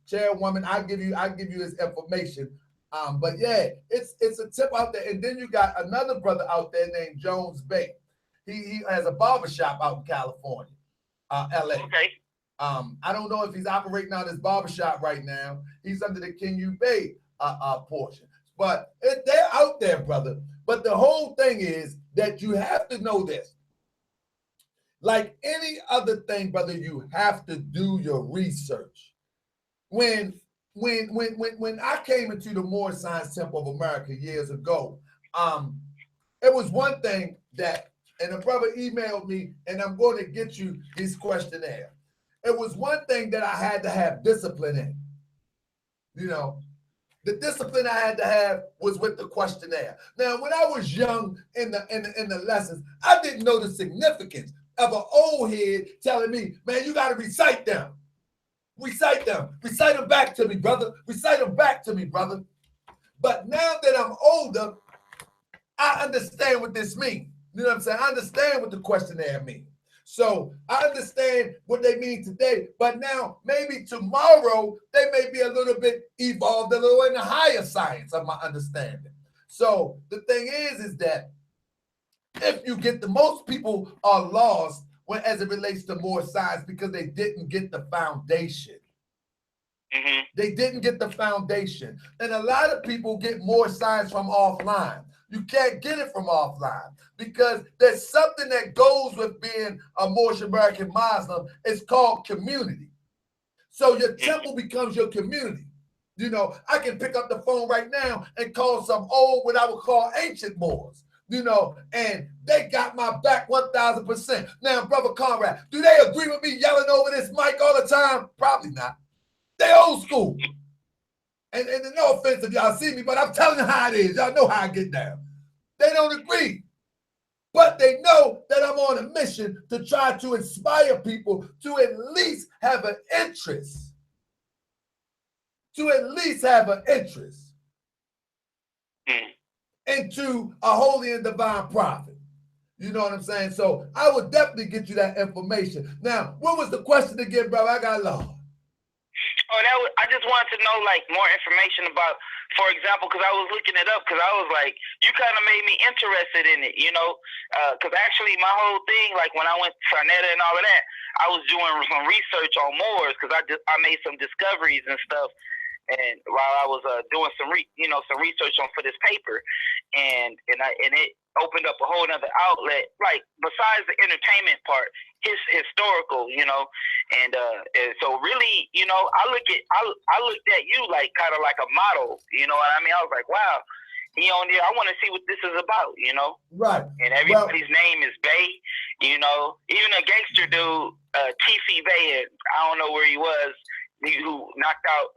chairwoman. I give you his information. But yeah, it's a tip out there. And then you got another brother out there named Jones Bay. He has a barbershop out in California, LA. Okay. I don't know if he's operating out his barbershop right now. He's under the King Bay portion. But they're out there, brother. But the whole thing is that you have to know this. Like any other thing, brother, you have to do your research. When I came into the Moorish Science Temple of America years ago, it was one thing that, and a brother emailed me, and I'm going to get you this questionnaire. It was one thing that I had to have discipline in. You know, the discipline I had to have was with the questionnaire. Now, when I was young in the lessons, I didn't know the significance of an old head telling me, man, you got to recite them. Recite them. Recite them back to me, brother. Recite them back to me, brother. But now that I'm older, I understand what this means. You know what I'm saying? I understand what the questionnaire means. So I understand what they mean today, but now maybe tomorrow they may be a little bit evolved, a little in the higher science of my understanding. So the thing is that if you get most people are lost when as it relates to more science because they didn't get the foundation. Mm-hmm. They didn't get the foundation. And a lot of people get more science from offline. You can't get it from offline because there's something that goes with being a Moorish American Muslim. It's called community. So your temple becomes your community. You know, I can pick up the phone right now and call some old, what I would call ancient Moors, you know, and they got my back 1,000%. Now, Brother Conrad, do they agree with me yelling over this mic all the time? Probably not. They old school. And no offense if y'all see me, but I'm telling you how it is. Y'all know how I get down. They don't agree. But they know that I'm on a mission to try to inspire people to at least have an interest. To at least have an interest into a holy and divine prophet. You know what I'm saying? So I would definitely get you that information. Now, what was the question again, brother? I got lost. Oh, I just wanted to know, like, more information about, for example, because I was looking it up, because I was like, you kind of made me interested in it, you know, because actually my whole thing, like when I went to Sarnetta and all of that, I was doing some research on Moors because I made some discoveries and stuff, and while I was doing some research on for this paper, and it opened up a whole other outlet, like besides the entertainment part, historical, you know, and so really, you know, I looked at you like kind of like a model, you know what I mean? I was like, wow, you know, I want to see what this is about, you know. Right. And everybody's name is Bay, you know, even a gangster dude, TC Bay, I don't know where he was, who knocked out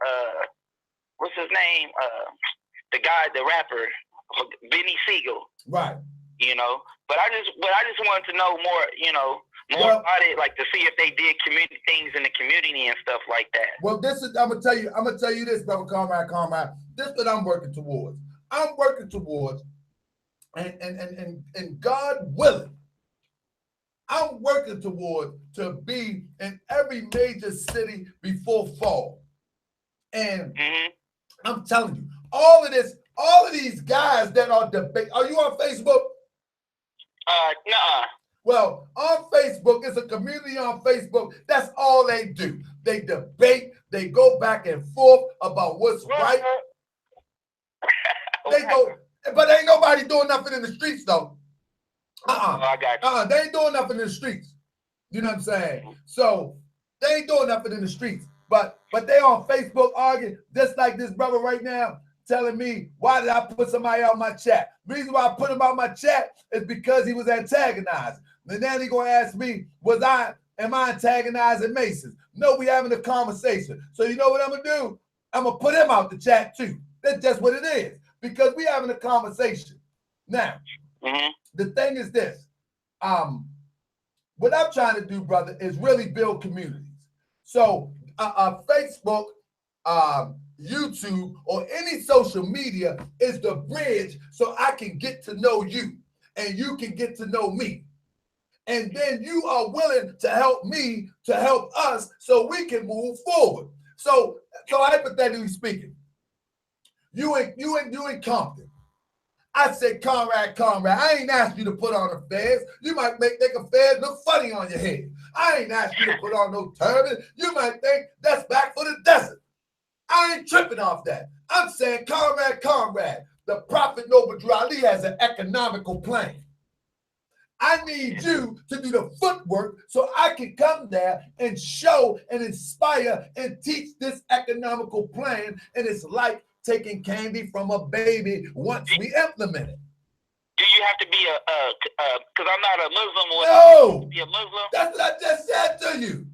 what's his name? The guy, the rapper, Benny Siegel. Right. You know, but I just wanted to know more, you know, about it, like to see if they did community things in the community and stuff like that. Well, I'm gonna tell you this, brother Conrad. This is what I'm working towards. I'm working towards, and God willing, I'm working towards to be in every major city before fall. And I'm telling you, all of these guys that are debating. Are you on Facebook? Nuh-uh. Well, on Facebook, it's a community on Facebook. That's all they do. They debate. They go back and forth about what's right. They go, but ain't nobody doing nothing in the streets though. I got you. They ain't doing nothing in the streets. You know what I'm saying? So they ain't doing nothing in the streets. But they on Facebook arguing, just like this brother right now, telling me, why did I put somebody on my chat? The reason why I put him on my chat is because he was antagonizing. And then he gonna ask me, am I antagonizing Masons? No, we having a conversation. So you know what I'm gonna do? I'm gonna put him out the chat too. That's just what it is, because we having a conversation. Now, the thing is this. What I'm trying to do, brother, is really build communities. So Facebook, YouTube, or any social media is the bridge so I can get to know you and you can get to know me. And then you are willing to help me to help us so we can move forward. So hypothetically speaking, you in Compton. I said, comrade, I ain't asked you to put on a fez. You might make a fez look funny on your head. I ain't asked you to put on no turban. You might think that's back for the desert. I ain't tripping off that. I'm saying, comrade, the Prophet Noble Drew Ali has an economical plan. I need you to do the footwork so I can come there and show and inspire and teach this economical plan. And it's like taking candy from a baby once we implement it. Do you have to be because I'm not a Muslim. No, be a Muslim? That's what I just said to you.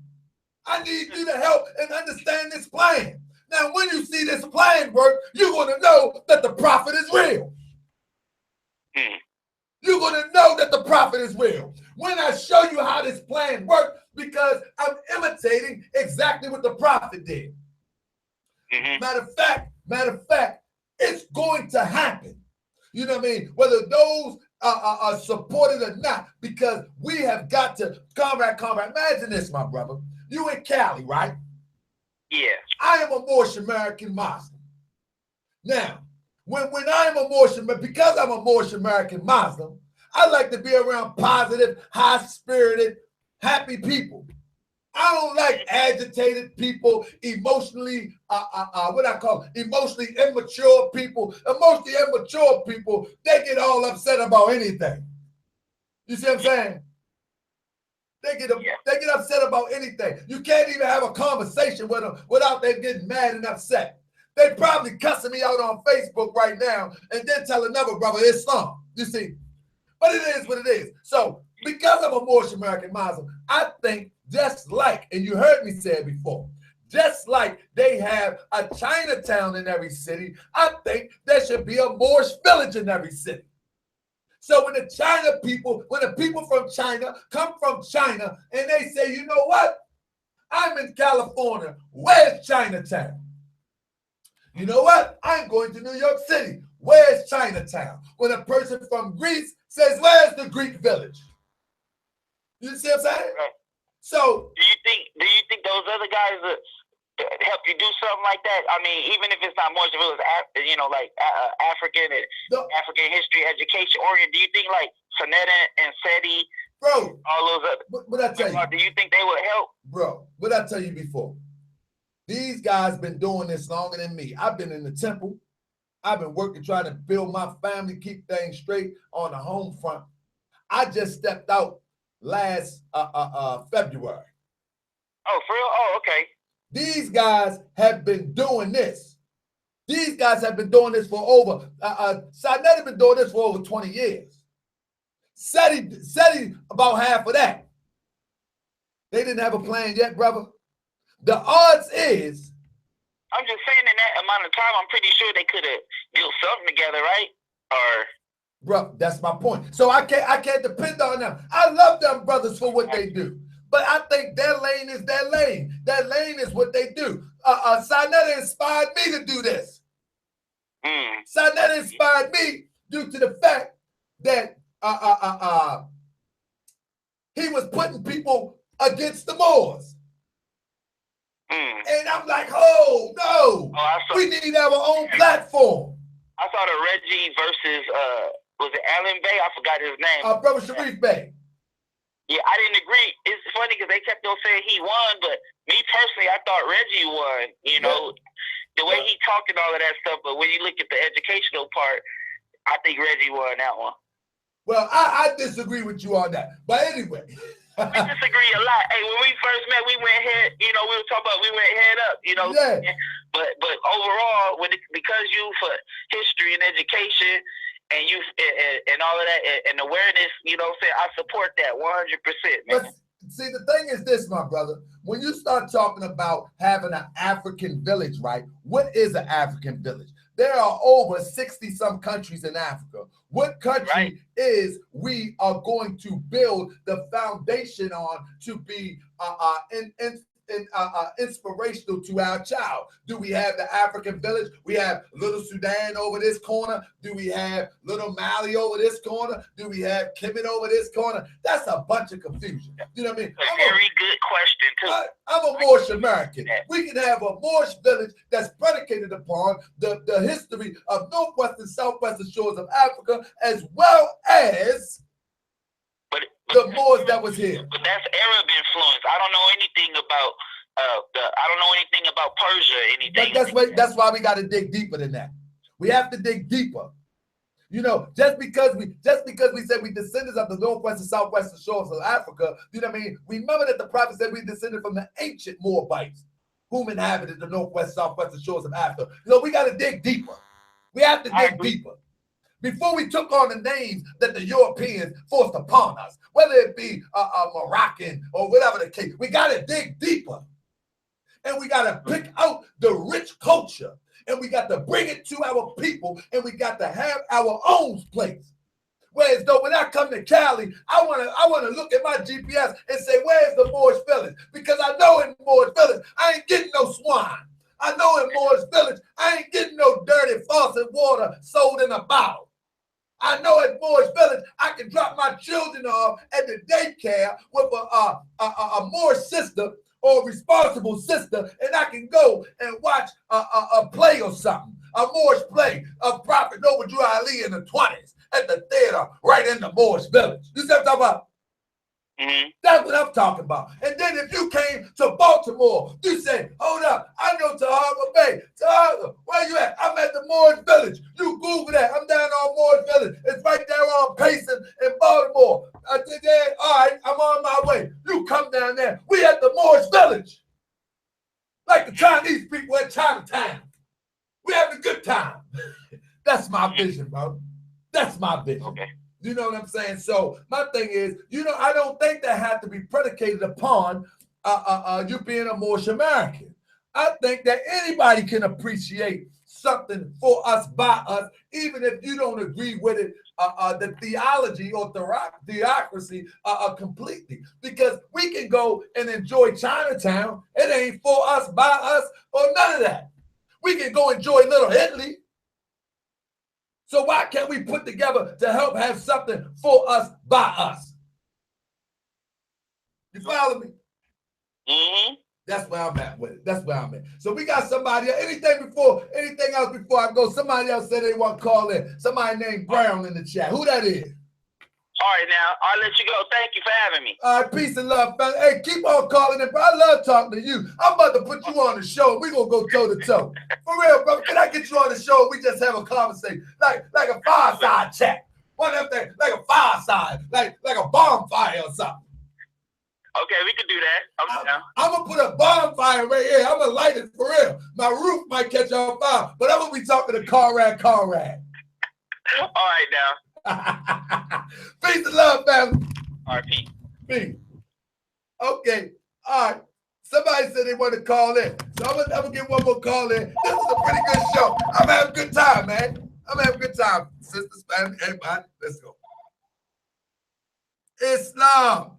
I need you to help and understand this plan. Now, when you see this plan work, you're going to know that the prophet is real. You're going to know that the prophet is real. When I show you how this plan works, because I'm imitating exactly what the prophet did. Matter of fact, it's going to happen. You know what I mean? Whether those are supported or not, because we have got to, comrade, imagine this, my brother. You in Cali, right? Yeah. I am a Moorish American Muslim. Now, when I'm a Moorish, because I'm a Moorish American Muslim, I like to be around positive, high-spirited, happy people. I don't like agitated people, emotionally, emotionally immature people. Emotionally immature people, they get all upset about anything. You see what I'm saying? They get upset about anything. You can't even have a conversation with them without them getting mad and upset. They probably cussing me out on Facebook right now and then tell another brother Islam. You see? But it is what it is. So because I'm a Moorish American Muslim, I think just like, and you heard me say it before, just like they have a Chinatown in every city, I think there should be a Moorish village in every city. So when the people from China come from China and they say, you know what? I'm in California. Where's Chinatown? You know what? I'm going to New York City. Where's Chinatown? When a person from Greece says, where's the Greek village? You see what I'm saying? So do you think those other guys help you do something like that? I mean, even if it's not Moorish, if it was African and African history, education oriented, do you think like Sonetta and Seti, bro, all those other, what I tell you, do you think they would help? Bro, what I tell you before? These guys been doing this longer than me. I've been in the temple. I've been working, trying to build my family, keep things straight on the home front. I just stepped out last February. Oh, for real? Oh, okay. These guys have been doing this. These guys have been doing this for over, Sinetta has been doing this for over 20 years. SETI about half of that. They didn't have a plan yet, brother. The odds is, I'm just saying in that amount of time, I'm pretty sure they could have built something together, right? Or, bro, that's my point. So I can't depend on them. I love them brothers for what they do, but I think their lane is their lane. Their lane is what they do. Sinetta inspired me to do this. Sinetta inspired me due to the fact that he was putting people against the Moors. And I'm like, oh, no. We need to have our own platform. I saw the Reggie versus, was it Alan Bay? I forgot his name. Brother Sharif Bay. Yeah, I didn't agree. It's funny because they kept on saying he won, but me personally, I thought Reggie won. You know, the way he talked and all of that stuff, but when you look at the educational part, I think Reggie won that one. Well, I disagree with you on that. But anyway. We disagree a lot. Hey, when we first met, we went head, we were talking about we went head up, Yeah. But overall, because you for history and education and you and all of that and awareness, I support that 100%, man. But see, the thing is this, my brother. When you start talking about having an African village, right? What is an African village? There are over 60-some countries in Africa. What country is we are going to build the foundation on to be inspirational to our child? Do we have the African village? We have Little Sudan over this corner. Do we have Little Mali over this corner? Do we have Kemet over this corner? That's a bunch of confusion. You know what I mean? A very good question, too. I'm a Moorish American. We can have a Moorish village that's predicated upon the history of northwestern, southwestern shores of Africa, as well as the Moors that was here. But that's Arab influence. I don't know anything about I don't know anything about Persia or anything. But that's why we got to dig deeper than that. We have to dig deeper. You know, just because we said we descendants of the northwestern, southwestern shores of Africa, you know what I mean? Remember that the prophet said we descended from the ancient Moabites, whom inhabited the northwest, southwestern shores of Africa. So we got to dig deeper. We have to dig deeper. Before we took on the names that the Europeans forced upon us, whether it be a Moroccan or whatever the case, we got to dig deeper. And we got to pick out the rich culture, and we got to bring it to our people, and we got to have our own place. Whereas though when I come to Cali, I want to look at my GPS and say, where's the Moorish village? Because I know in Moorish village, I ain't getting no swine. I know in Moorish village, I ain't getting no dirty faucet water sold in a bottle. I know at Moorish village, I can drop my children off at the daycare with a Moorish sister or a responsible sister, and I can go and watch a play or something, a Moorish play of Prophet Noble Drew Ali in the 20s at the theater right in the Moorish village. You see what I'm talking about? Mm-hmm. That's what I'm talking about. And then if you came to Baltimore, you say, hold up, I know Tahara Bay. Tahara, where you at? I'm at the Moorish village. You Google that. I'm down on Moorish village. It's right there on Payson in Baltimore. I did that. All right, I'm on my way. You come down there. We at the Moorish village. Like the Chinese people at Chinatown. We having a good time. That's my vision, bro. That's my vision. Okay. You know what I'm saying? So my thing is, you know, I don't think that had to be predicated upon you being a Moorish American. I think that anybody can appreciate something for us, by us, even if you don't agree with it, the theology or theocracy completely. Because we can go and enjoy Chinatown. It ain't for us, by us, or none of that. We can go enjoy Little Italy. So why can't we put together to help have something for us, by us? You follow me? Mm-hmm. That's where I'm at with it. That's where I'm at. So we got somebody, anything else before I go? Somebody else said they want to call in. Somebody named Brown in the chat. Who that is? All right, now, I'll let you go. Thank you for having me. All right, peace and love, fella. Hey, keep on calling in, bro. I love talking to you. I'm about to put you on the show. We're going to go toe-to-toe. For real, bro. Can I get you on the show and we just have a conversation? Like a fireside chat. One of them things, like a fireside, like a bonfire or something. Okay, we can do that. I'm going to put a bonfire right here. I'm going to light it for real. My roof might catch on fire, but I'm going to be talking to Conrad. All right, now. Peace and love, family. All right, peace. Peace. Okay. All right. Somebody said they want to call in. So I'm going to get one more call in. This is a pretty good show. I'm having a good time, man. I'm having a good time. Sisters, family, everybody, let's go. Islam.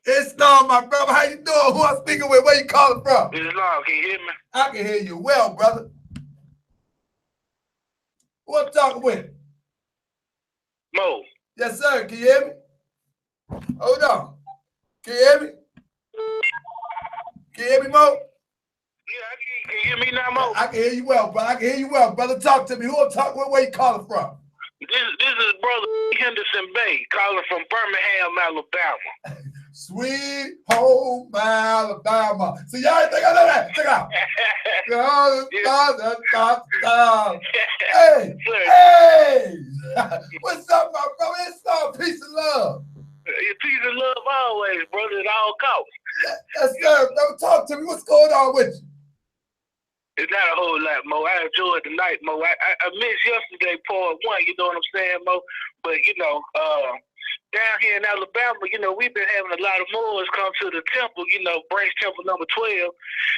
Islam, my brother. How you doing? Who I'm speaking with? Where you calling from? Islam, can you hear me? I can hear you well, brother. Who I'm talking with? Mo. Yes, sir. Can you hear me? Hold on. Can you hear me? Can you hear me, Mo? Yeah, can you hear me now, Mo? I can hear you well, brother. I can hear you well, brother. Talk to me. Who I'm talking with? Where you calling from? This is Brother Henderson Bay calling from Birmingham, Alabama. Sweet home Alabama. See, y'all think I know that? Check out. Hey. What's up, my brother? It's all peace and love. Peace and love always, brother, at all costs. Yes, sir. Don't talk to me. What's going on with you? It's not a whole lot, Mo. I enjoyed the night, Mo. I missed yesterday, part one, you know what I'm saying, Mo? But, you know, down here in Alabama, you know, we've been having a lot of Moors come to the temple, you know, Branch Temple number 12.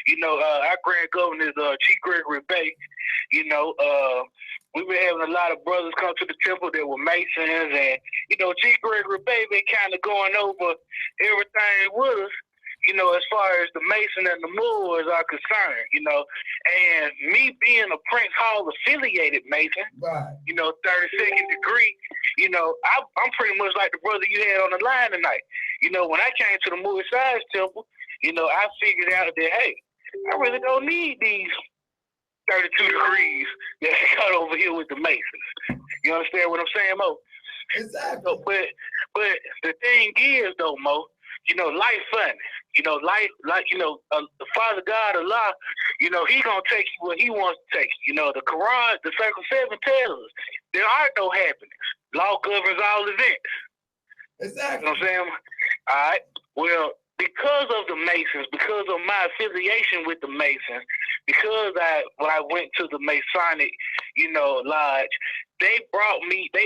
You know, our grand governor is G. Gregory Bay. You know, we've been having a lot of brothers come to the temple that were Masons. And, you know, G. Gregory Bay been kind of going over everything with us. you know, as far as the Mason and the Moors are concerned, you know, and me being a Prince Hall affiliated Mason, right, you know, 32nd degree, you know, I'm pretty much like the brother you had on the line tonight. You know, when I came to the Moorish Science temple, you know, I figured out that, hey, I really don't need these 32 degrees that I got over here with the Masons. You understand what I'm saying, Mo? exactly. So, but the thing is, though, Mo, you know, life funny. You know, life, like, you know, the Father God, Allah, you know, He gonna take you where He wants to take you. You know, the Quran, the Circle 7 tells us there are no happiness. Law governs all events. Exactly. You know what I'm saying? All right. Well, because of the Masons, because of my affiliation with the Masons, because when I went to the Masonic, you know, lodge, they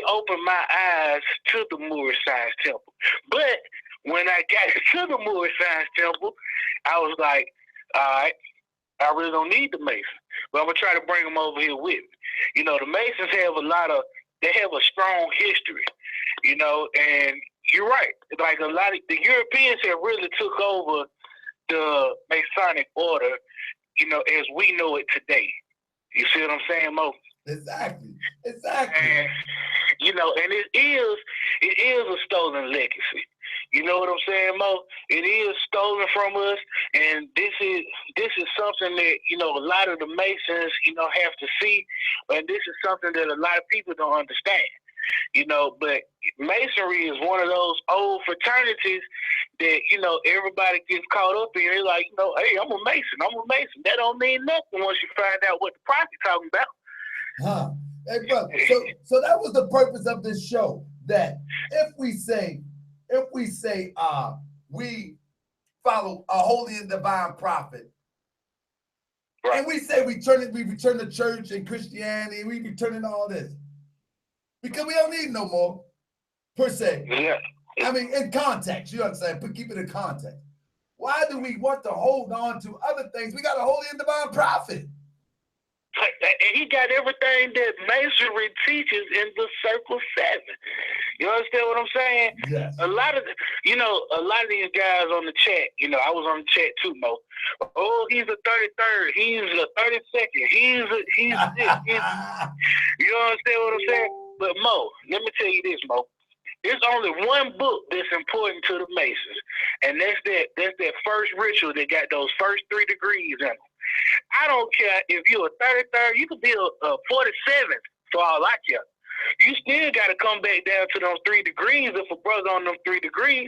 opened my eyes to the Moorish Science Temple. But when I got to the Moorish Science Temple, I was like, all right, I really don't need the Masons, but I'm gonna try to bring them over here with me. You know, the Masons have a strong history, you know, and you're right. Like a lot of the Europeans have really took over the Masonic order, you know, as we know it today. You see what I'm saying, Mo? Exactly. And, you know, and it is a stolen legacy. You know what I'm saying, Mo? It is stolen from us, and this is something that, you know, a lot of the Masons, you know, have to see, and this is something that a lot of people don't understand. You know, but Masonry is one of those old fraternities that, you know, everybody gets caught up in. They're like, you know, hey, I'm a Mason. That don't mean nothing once you find out what the prophet's talking about. Huh. Hey, brother, so that was the purpose of this show, that if we say we follow a holy and divine prophet, right, and we say we return to church and Christianity, we returning all this, because we don't need no more, per se. Yeah. I mean, in context, you understand, but keep it in context. Why do we want to hold on to other things? We got a holy and divine prophet. And he got everything that Masonry teaches in the Circle 7. You understand what I'm saying? Yes. A lot of these guys on the chat, you know, I was on the chat too, Mo. Oh, he's a 33rd. He's a 32nd. He's this. You understand what I'm saying? But Mo, let me tell you this, Mo. There's only one book that's important to the Masons, and that's that first ritual that got those first 3 degrees in them. I don't care if you're a 33rd, you could be a 47th for all I care. You still got to come back down to those 3 degrees if a brother on them 3 degrees,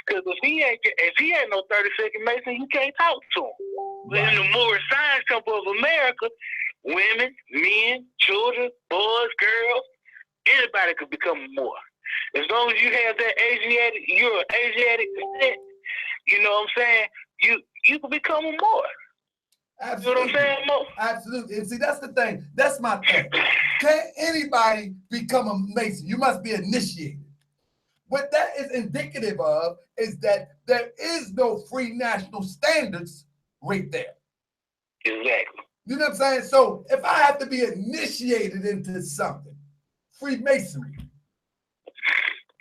because if he ain't no 32nd Mason, you can't talk to him. But in the Moorish Science Temple of America, women, men, children, boys, girls, anybody could become a Moor. As long as you have that you're an Asiatic descent, you know what I'm saying? You can become a Moor. Absolutely. You know what I'm saying, Mo? Absolutely. And see, that's the thing. That's my thing. Can't anybody become a Mason? You must be initiated. What that is indicative of is that there is no free national standards right there. Exactly. You know what I'm saying? So if I have to be initiated into something, Freemasonry,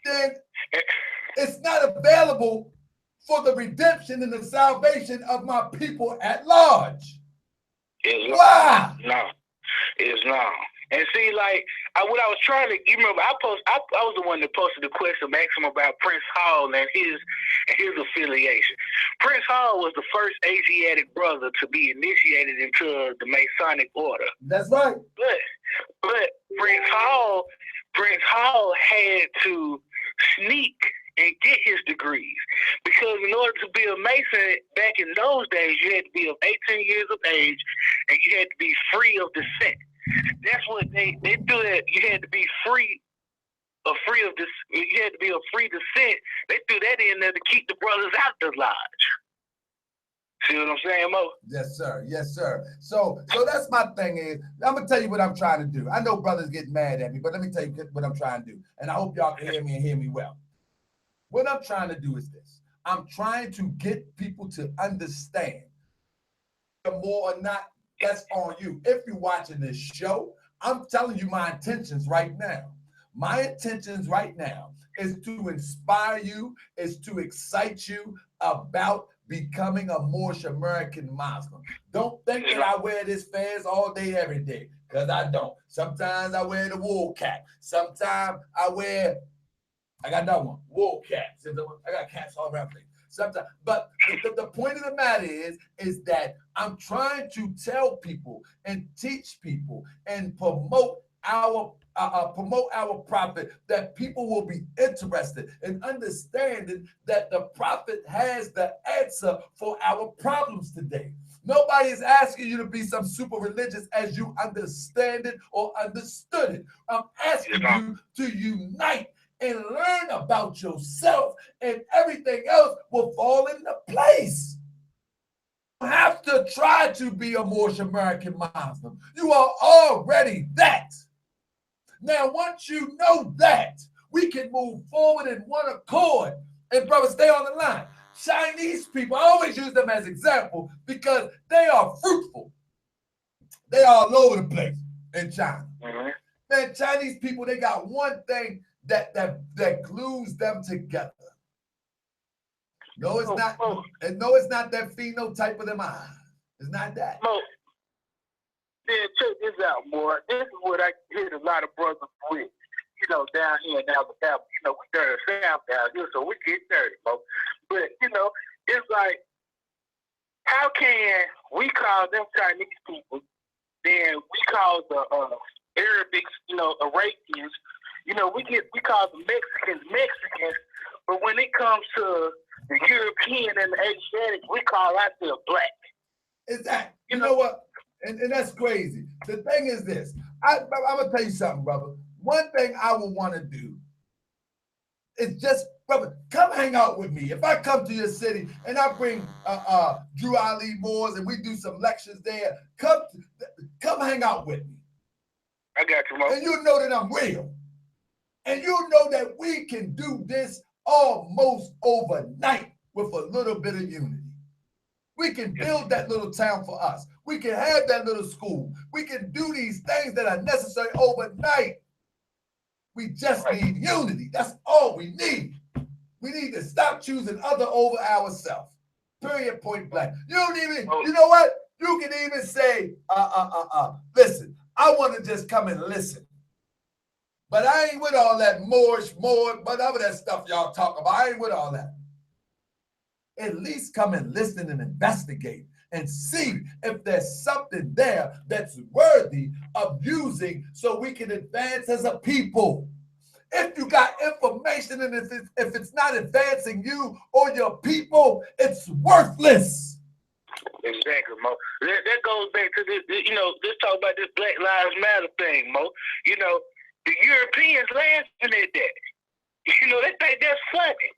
then it's not available for the redemption and the salvation of my people at large. Why? No, it's not. And see, like, what I was trying to, you remember, I was the one that posted the question, asking him about Prince Hall and his affiliation. Prince Hall was the first Asiatic brother to be initiated into the Masonic order. That's right. But Prince Hall had to sneak and get his degrees, because in order to be a Mason back in those days, you had to be of 18 years of age and you had to be free of descent. That's what they do. That you had to be free of this. You had to be of free descent. They threw that in there to keep the brothers out the lodge. See what I'm saying, Mo? Yes, sir. Yes, sir. So that's my thing is, I'm going to tell you what I'm trying to do. I know brothers get mad at me, but let me tell you what I'm trying to do. And I hope y'all can hear me and hear me well. What I'm trying to do is this. I'm trying to get people to understand the more or not, that's on you. If you're watching this show, I'm telling you my intentions right now. My intentions right now is to inspire you, is to excite you about becoming a Moorish American Muslim. Don't think that I wear this fez all day, every day, because I don't. Sometimes I wear the wool cap. Sometimes I got that one, wool caps. I got caps all around the place. Sometimes, but the point of the matter is that I'm trying to tell people and teach people and promote our prophet, that people will be interested in understanding that the prophet has the answer for our problems today. Nobody is asking you to be some super religious as you understand it or understood it. I'm asking you to unite and learn about yourself, and everything else will fall into place. You don't have to try to be a Moorish American Muslim. You are already that. Now, once you know that, we can move forward in one accord. And brother, stay on the line. Chinese people, I always use them as example because they are fruitful. They are all over the place in China. Mm-hmm. Man, Chinese people, they got one thing that glues them together. No, it's not. And no, it's not that phenotype of them eyes. It's not that. Then check this out, boy. This is what I hear a lot of brothers with. You know, down here in Alabama, you know, we dirty South down here, so we get dirty, folks. But you know, it's like, how can we call them Chinese people? Then we call the Arabics, you know, Arabians. You know, we call the Mexicans, but when it comes to the European and the Asiatic, we call ourselves black. Exactly. You know what? And that's crazy. The thing is this. I'm going to tell you something, brother. One thing I would want to do is just, brother, come hang out with me. If I come to your city and I bring Drew Ali Moores and we do some lectures there, come hang out with me. I got you, Mo. And you know that I'm real. And you know that we can do this almost overnight with a little bit of unity. We can build that little town for us. We can have that little school. We can do these things that are necessary overnight. We just need unity. That's all we need. We need to stop choosing other over ourselves. Period, point blank. You don't even, you know what? You can even say, listen, I want to just come and listen. But I ain't with all that Moorish, whatever that stuff y'all talk about. I ain't with all that. At least come and listen and investigate and see if there's something there that's worthy of using so we can advance as a people. If you got information and if it's not advancing you or your people, it's worthless. Exactly, Mo. That goes back to this, you know, let's talk about this Black Lives Matter thing, Mo. You know, the Europeans laughing at that. You know, they think that's funny.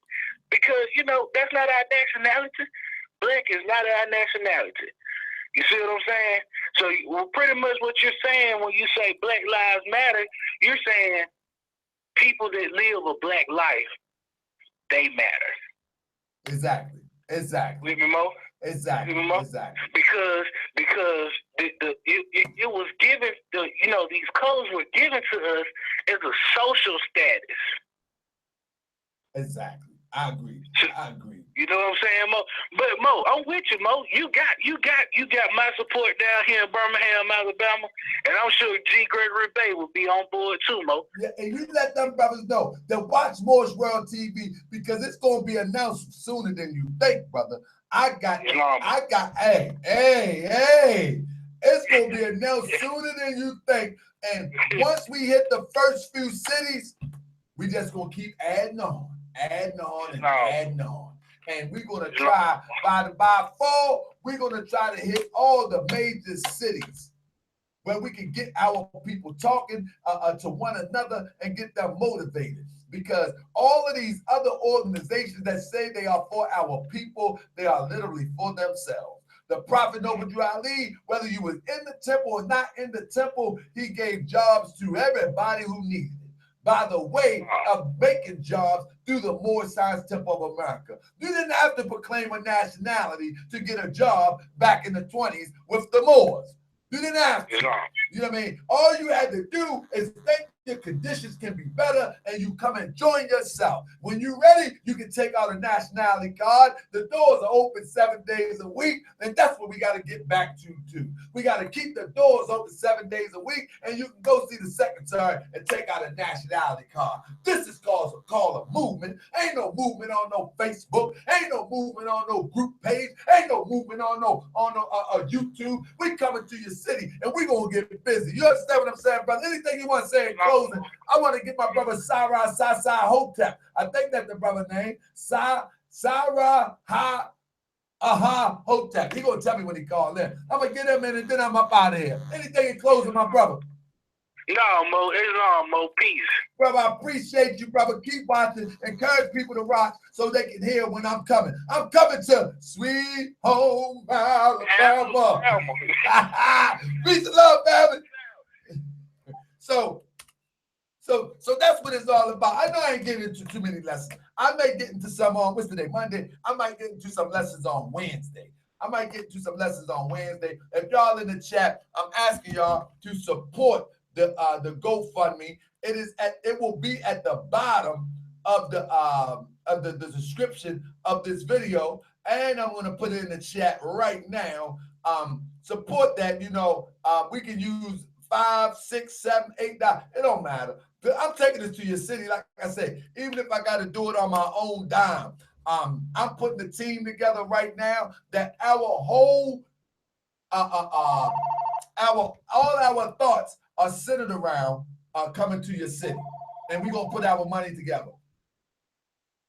Because, you know, that's not our nationality. Black is not our nationality. You see what I'm saying? So pretty much what you're saying when you say Black Lives Matter, you're saying people that live a black life, they matter. Exactly. With me, Mo? Exactly. With me, Mo? Exactly. Because it was given, you know, these codes were given to us as a social status. Exactly. I agree. You know what I'm saying, Mo? But Mo, I'm with you, Mo. You got my support down here in Birmingham, Alabama, and I'm sure G. Gregory Bay will be on board too, Mo. Yeah, and you let them brothers know that watch Moorish World TV because it's gonna be announced sooner than you think, brother. Hey, it's gonna be announced sooner than you think. And once we hit the first few cities, we just gonna keep adding on. And we're going to try, by fall, we're going to try to hit all the major cities where we can get our people talking to one another and get them motivated. Because all of these other organizations that say they are for our people, they are literally for themselves. The Prophet Noble Ali, whether you was in the temple or not in the temple, he gave jobs to everybody who needed it. By the way of making jobs through the Moorish Science Temple of America. You didn't have to proclaim a nationality to get a job back in the 20s with the Moors. You didn't have to. You know what I mean? All you had to do is think your conditions can be better, and you come and join yourself. When you're ready, you can take out a nationality card. The doors are open 7 days a week, and that's what we got to get back to too. We got to keep the doors open 7 days a week, and you can go see the secretary and take out a nationality card. This is called a movement. Ain't no movement on no Facebook. Ain't no movement on no group page. Ain't no movement on no YouTube. We coming to your city, and we gonna get busy. You understand what I'm saying, brother? Anything you want to say in closing? I want to get my brother Sarah Sasa Hotep. I think that's the brother name. Sarah Hotep. He gonna tell me when he called in. I'm gonna get him in, and then I'm up out of here. Anything in closing, my brother? No, Mo, it's on, Mo. Peace. Brother, I appreciate you, brother. Keep watching. Encourage people to watch so they can hear when I'm coming. I'm coming to Sweet Home Alabama. Peace and love, family. So that's what it's all about. I know I ain't getting into too many lessons. I may get into some on, what's today, Monday? I might get into some lessons on Wednesday. If y'all in the chat, I'm asking y'all to support the GoFundMe. It will be at the bottom of the description of this video, and I'm gonna put it in the chat right now. Support that. We can use $5, $6, $7, $8. It don't matter. I'm taking this to your city, like I said. Even if I got to do it on my own dime, I'm putting the team together right now that our whole all our thoughts are centered around coming to your city, and we're gonna put our money together.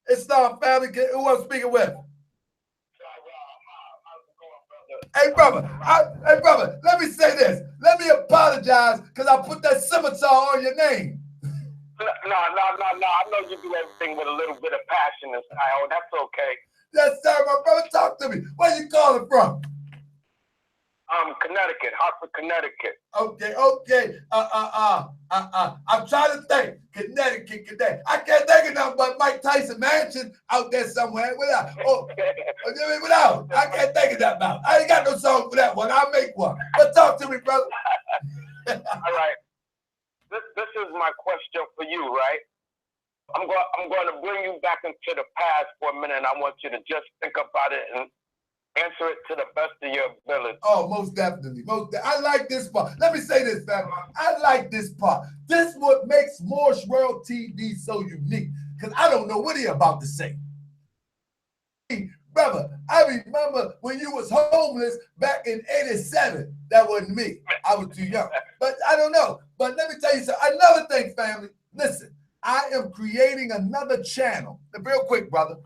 It's not family. Who I'm speaking with? Hey brother, let me say this. Let me apologize because I put that scimitar on your name. No. I know you do everything with a little bit of passion and style. That's okay. Yes, sir, my brother. Talk to me. Where you calling from? Connecticut, Hartford, Connecticut. Okay. I'm trying to think. Connecticut. I can't think of nothing but Mike Tyson Mansion out there somewhere. Without. I can't think of that now. I ain't got no song for that one. I'll make one. But talk to me, brother. All right. This is my question for you, right? I'm going to bring you back into the past for a minute, and I want you to just think about it and answer it to the best of your ability. Oh, most definitely. I like this part. Let me say this, family. I like this part. This is what makes Moorish World TV so unique, because I don't know what he about to say. Brother, I remember when you was homeless back in 87. That wasn't me. I was too young. But I don't know. But let me tell you something. Another thing, family. Listen, I am creating another channel. Real quick, brother.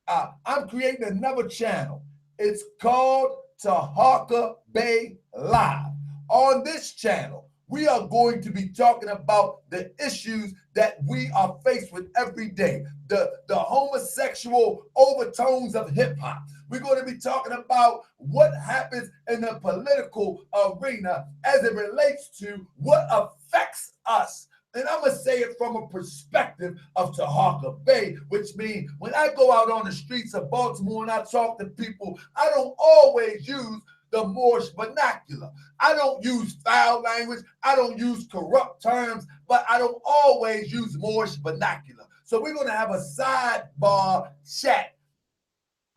I'm creating another channel. It's called Tahaka Bay Live. On this channel, we are going to be talking about the issues that we are faced with every day, the homosexual overtones of hip hop. We're going to be talking about what happens in the political arena as it relates to what affects us. And I'm going to say it from a perspective of Tahaka Bay, which means when I go out on the streets of Baltimore and I talk to people, I don't always use the Moorish vernacular. I don't use foul language. I don't use corrupt terms, but I don't always use Moorish vernacular. So we're going to have a sidebar chat.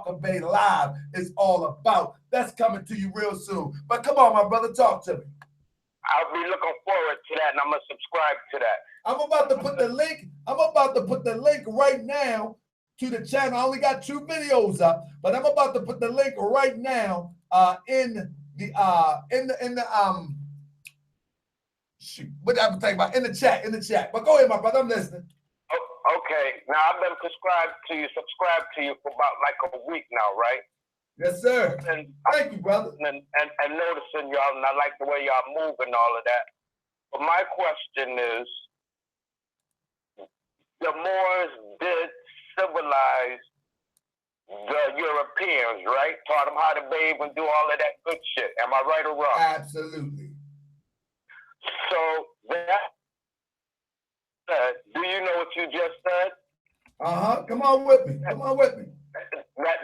Tahaka Bay Live is all about. That's coming to you real soon. But come on, my brother, talk to me. I'll be looking forward to that, and I'm gonna subscribe to that. I'm about to put the link right now to the channel. I only got 2 videos up, but I'm about to put the link right now in the chat. But go ahead, my brother. I'm listening. Okay. Now I've been subscribed to you for about like a week now, right? Yes, sir. And thank you, brother. And noticing y'all, and I like the way y'all move and all of that. But my question is, the Moors did civilize the Europeans, right? Taught them how to bathe and do all of that good shit. Am I right or wrong? Absolutely. So do you know what you just said? Come on with me. That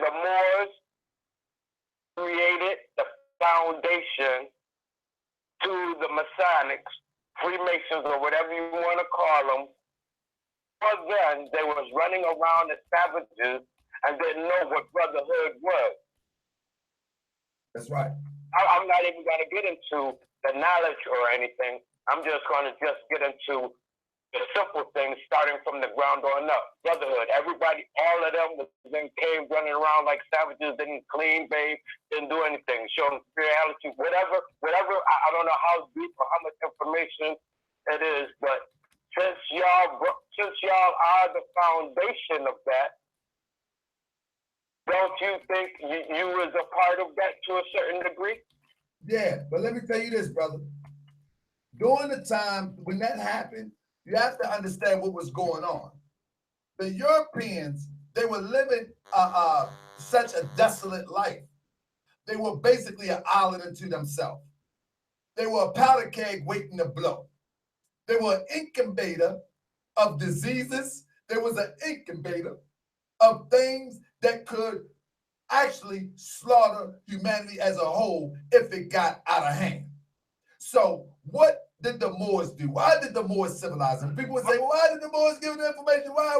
the Moors created the foundation to the Masonics Freemasons or whatever you want to call them, for then they was running around as savages and didn't know what brotherhood was. That's right. I'm not even going to get into the knowledge or anything. I'm just going to get into the simple things, starting from the ground on up. Brotherhood. Everybody, all of them was in cave running around like savages, didn't clean, bathe, didn't do anything, showing spirituality, whatever. I don't know how deep or how much information it is, but since y'all are the foundation of that, don't you think you was a part of that to a certain degree? Yeah, but let me tell you this, brother. During the time when that happened, you have to understand what was going on. The Europeans, they were living such a desolate life. They were basically an island unto themselves. They were a powder keg waiting to blow. They were an incubator of diseases. There was an incubator of things that could actually slaughter humanity as a whole if it got out of hand. So what did the Moors do? Why did the Moors civilize them? People would say, well, why did the Moors give them information? Why?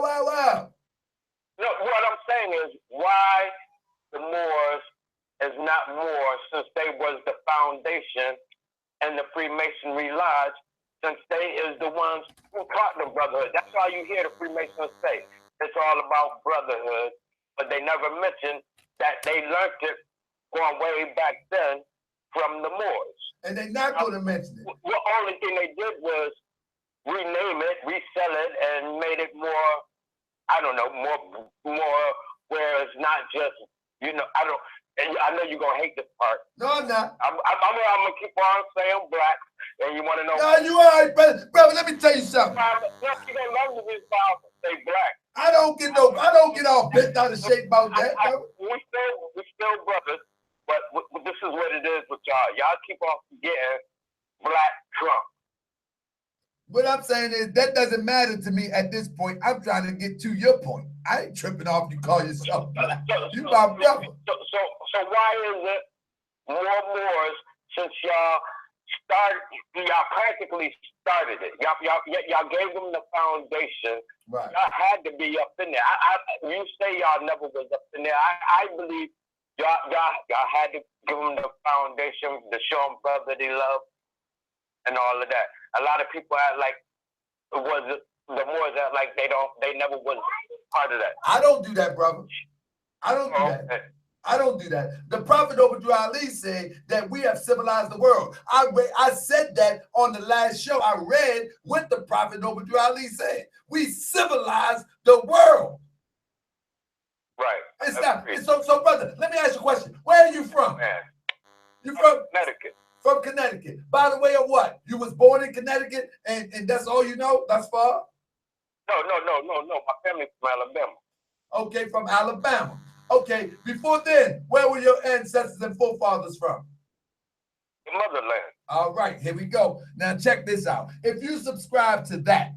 No, what I'm saying is why the Moors is not Moors, since they was the foundation and the Freemasonry Lodge, since they is the ones who taught the brotherhood. That's all you hear the Freemasons say. It's all about brotherhood, but they never mention that they learned it going way back then from the Moors. And they're not going to mention it. The only thing they did was rename it, resell it, and made it more, I don't know, more where it's not just, and I know you're going to hate this part. No, I'm not. I'm going to keep on saying black, and you want to know. No, you all right, brother. Brother, let me tell you something. You don't love me say black. I don't get all bent out of shape about that. We still brothers, but this is what it is with y'all. Y'all keep on getting black Trump. What I'm saying is that doesn't matter to me at this point. I'm trying to get to your point. I ain't tripping off you call yourself black. You my brother. So why is it more Moors, since y'all practically started it? Y'all gave them the foundation. Right. Y'all had to be up in there. You say y'all never was up in there. I believe y'all had to give them the foundation to show them brotherly love and all of that. A lot of people act like it was the Moors act like they never was part of that. I don't do that, brother. I don't do that. Okay. I don't do that. The Prophet Obadiah Ali said that we have civilized the world. I said that on the last show. I read what the Prophet Obadiah Ali said. We civilized the world. Right. It's not. So, brother, let me ask you a question. Where are you from? Man. You from Connecticut. From Connecticut. By the way of what? You was born in Connecticut and that's all you know thus far? No. My family's from Alabama. Okay, from Alabama. Okay, before then, where were your ancestors and forefathers from? The motherland. All right, here we go. Now check this out. If you subscribe to that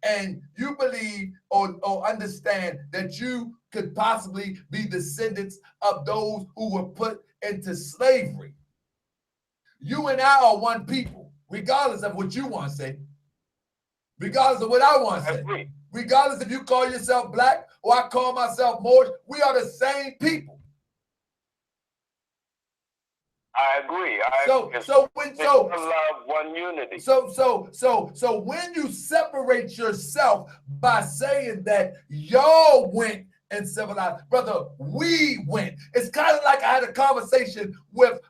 and you believe or understand that you could possibly be descendants of those who were put into slavery, you and I are one people, regardless of what you want to say, regardless of what I want to say. Regardless if you call yourself black or I call myself Moorish, we are the same people. I agree. So when love, one unity. So when you separate yourself by saying that y'all went and civilized, brother, we went. It's kind of like I had a conversation with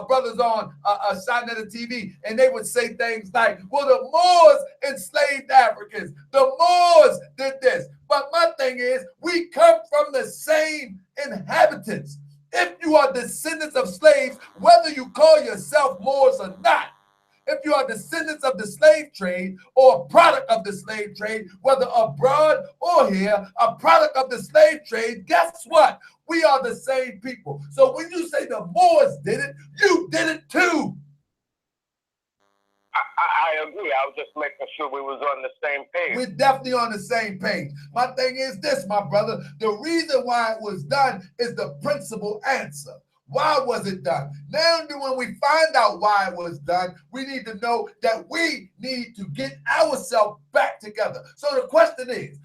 brothers on Sinetta TV, and they would say things like, well, the Moors enslaved Africans. The Moors did this. But my thing is, we come from the same inhabitants. If you are descendants of slaves, whether you call yourself Moors or not, if you are descendants of the slave trade or a product of the slave trade, whether abroad or here, a product of the slave trade, guess what? We are the same people. So when you say the Moors did it, you did it too. I agree. I was just making sure we was on the same page. We're definitely on the same page. My thing is this, my brother. The reason why it was done is the principal answer. Why was it done? Now, when we find out why it was done, we need to know that we need to get ourselves back together. So the question is,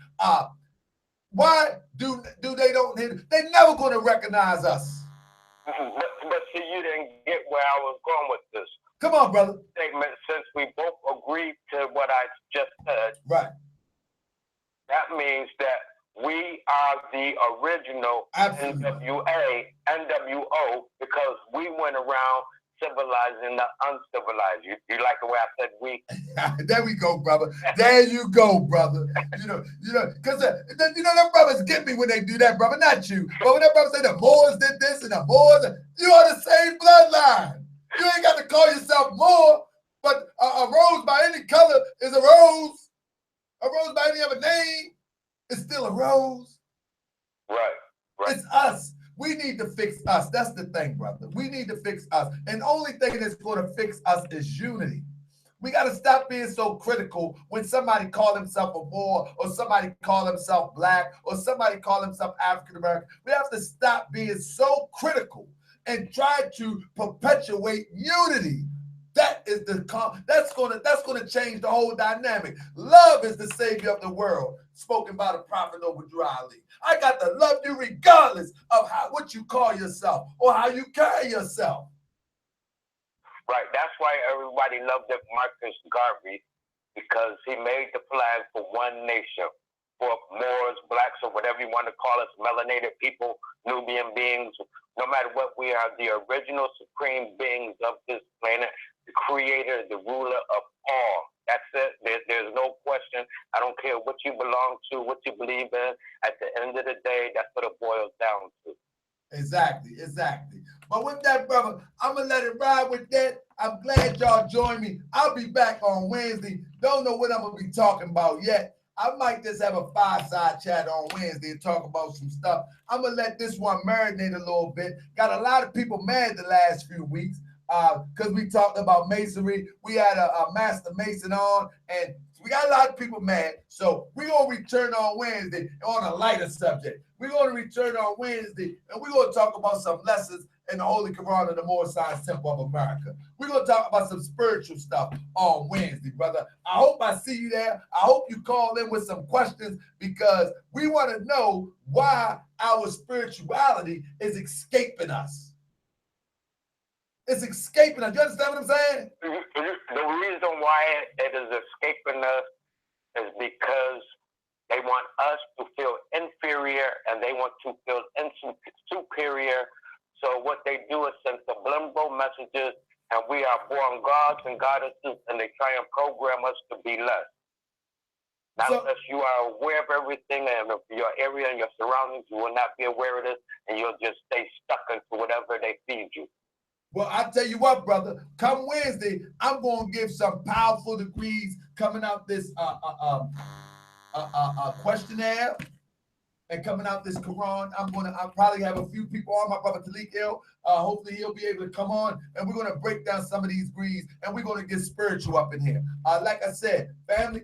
why do they don't? They're never going to recognize us. But see, you didn't get where I was going with this. Come on, brother. Statement, since we both agreed to what I just said, right? That means that we are the original NWO, because we went around civilizing the uncivilized. You like the way I said we? There we go, brother. There you go, brother. Because them brothers get me when they do that, brother. Not you, but when that brother say the Moors did this and the Moors, you are the same bloodline. You ain't got to call yourself Moor, but a rose by any color is a rose. A rose by any other name is still a rose. Right. It's us. We need to fix us. That's the thing, brother. We need to fix us. And the only thing that's going to fix us is unity. We got to stop being so critical when somebody call himself a Moor, or somebody call himself black, or somebody call himself African American. We have to stop being so critical and try to perpetuate unity. That's going to change the whole dynamic. Love is the savior of the world, spoken by the prophet Noble Ali. I got to love you regardless of what you call yourself or how you carry yourself. Right. That's why everybody loved Marcus Garvey, because he made the flag for one nation, for Moors, blacks, or whatever you want to call us, melanated people, Nubian beings. No matter what, we are the original supreme beings of this planet, the creator, the ruler of all. That's it. There's no question. I don't care what you belong to, what you believe in. At the end of the day, that's what it boils down to. Exactly. But with that, brother, I'm going to let it ride with that. I'm glad y'all joined me. I'll be back on Wednesday. Don't know what I'm going to be talking about yet. I might just have a fireside chat on Wednesday and talk about some stuff. I'm going to let this one marinate a little bit. Got a lot of people mad the last few weeks because we talked about Masonry. We had a Master Mason on, and we got a lot of people mad. So we're going to return on Wednesday on a lighter subject. We're going to return on Wednesday, and we're going to talk about some lessons in the Holy Quran of the Moorish Science Temple of America. We're going to talk about some spiritual stuff on Wednesday, brother. I hope I see you there. I hope you call in with some questions, because we want to know why our spirituality is escaping us. It's escaping us. You understand what I'm saying? The reason why it is escaping us is because they want us to feel inferior, and they want to feel superior. So what they do is send subliminal messages, and we are born gods and goddesses, and they try and program us to be less. Now, unless you are aware of everything and of your area and your surroundings, you will not be aware of this, and you'll just stay stuck into whatever they feed you. Well, I tell you what, brother, come Wednesday, I'm going to give some powerful degrees coming out this questionnaire. And coming out this Quran, I'll probably have a few people on. My brother Talik Ill, hopefully he'll be able to come on, and we're going to break down some of these breeds, and we're going to get spiritual up in here. Like I said, family,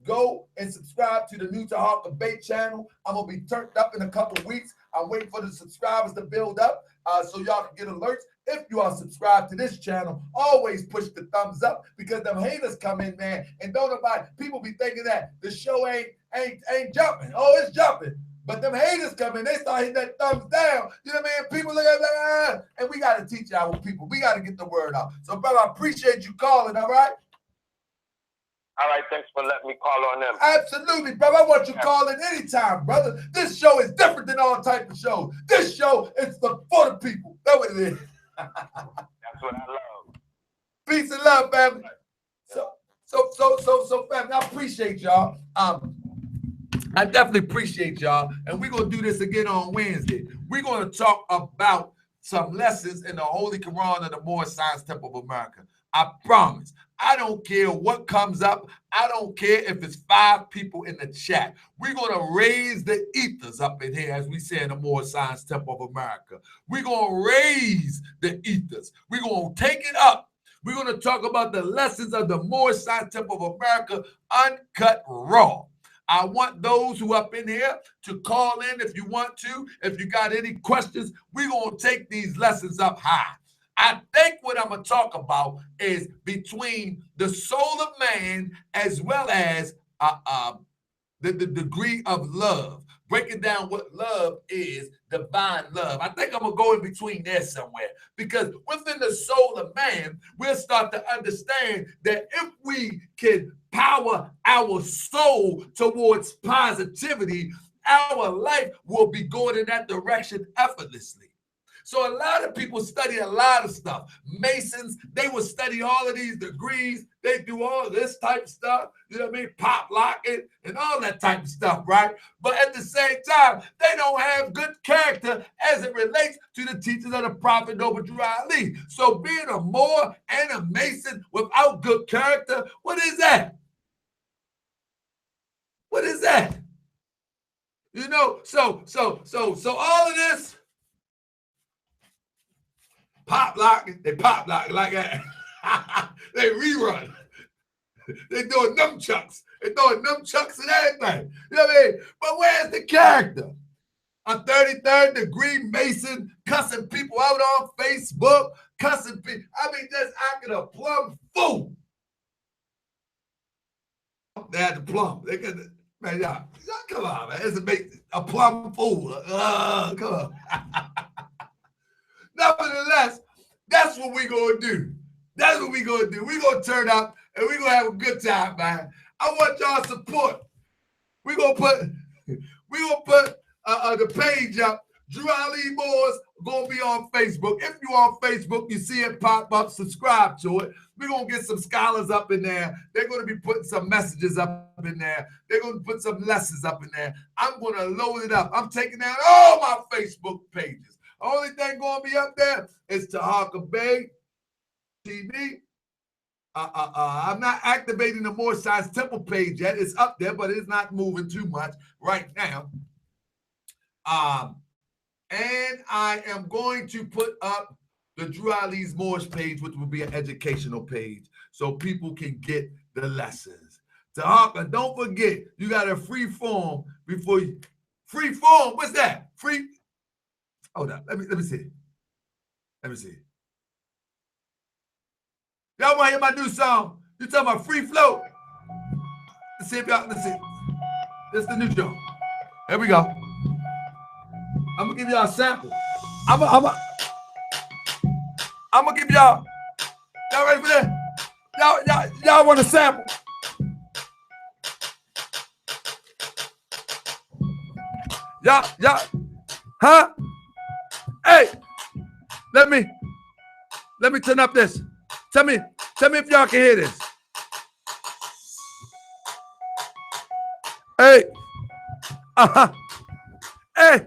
go and subscribe to the New Tahal Debate channel. I'm going to be turned up in a couple of weeks. I'm waiting for the subscribers to build up so y'all can get alerts. If you are subscribed to this channel, always push the thumbs up, because them haters come in, man, and people be thinking that the show ain't jumping. Oh, it's jumping. But them haters come in, they start hitting that thumbs down. You know what I mean? People look at that, and we got to teach our people. We got to get the word out. So, brother, I appreciate you calling, all right? All right, thanks for letting me call on them. Absolutely, brother. I want you calling anytime, brother. This show is different than all type of shows. This show is for the people. That's what it is. That's what I love. Peace and love, family. So, family, I appreciate y'all. I definitely appreciate y'all. And we're going to do this again on Wednesday. We're going to talk about some lessons in the Holy Quran of the Moorish Science Temple of America. I promise. I don't care what comes up. I don't care if it's 5 people in the chat. We're going to raise the ethers up in here, as we say in the Moorish Science Temple of America. We're going to raise the ethers. We're going to take it up. We're going to talk about the lessons of the Moorish Science Temple of America, uncut raw. I want those who up in here to call in if you want to. If you got any questions, we're going to take these lessons up high. I think what I'm going to talk about is between the soul of man as well as the degree of love. Breaking down what love is, divine love. I think I'm going to go in between there somewhere, because within the soul of man, we'll start to understand that if we can power our soul towards positivity, our life will be going in that direction effortlessly. So a lot of people study a lot of stuff. Masons, they will study all of these degrees. They do all this type of stuff, you know what I mean? Pop locking and all that type of stuff, right? But at the same time, they don't have good character as it relates to the teachings of the Prophet Noble Drew Ali. So being a Moor and a Mason without good character, what is that? What is that? You know, so all of this, pop lock, they pop lock like that. They rerun. They doing nunchucks. They throwing nunchucks and everything. You know what I mean? But where's the character? A 33rd degree Mason cussing people out on Facebook, cussing people. I mean, just acting a plumb fool. They had the plum. They could, man, y'all, come on, man. It's a plumb fool. Come on. Nevertheless, that's what we're going to do. That's what we're going to do. We're going to turn up and we're going to have a good time, man. I want y'all support. We're going to put the page up. Drew Ali Moors going to be on Facebook. If you're on Facebook, you see it pop up, subscribe to it. We're going to get some scholars up in there. They're going to be putting some messages up in there. They're going to put some lessons up in there. I'm going to load it up. I'm taking down all my Facebook pages. Only thing going to be up there is Tahaka Bay TV. I'm not activating the Moorish Science Temple page yet. It's up there, but it's not moving too much right now. And I am going to put up the Drew Ali's Moorish page, which will be an educational page, so people can get the lessons. Tahaka, don't forget, you got a free form before you. Free form? What's that? Free. Hold on. Let me see. Let me see. Y'all want to hear my new song? You talking about Free Flow? Let's see if y'all, let's see. This is the new joint. Here we go. I'm going to give y'all a sample. I'm going to give y'all. Y'all ready for that? Y'all want a sample? Y'all, huh? Hey, let me turn up this. Tell me if y'all can hear this. Hey, hey,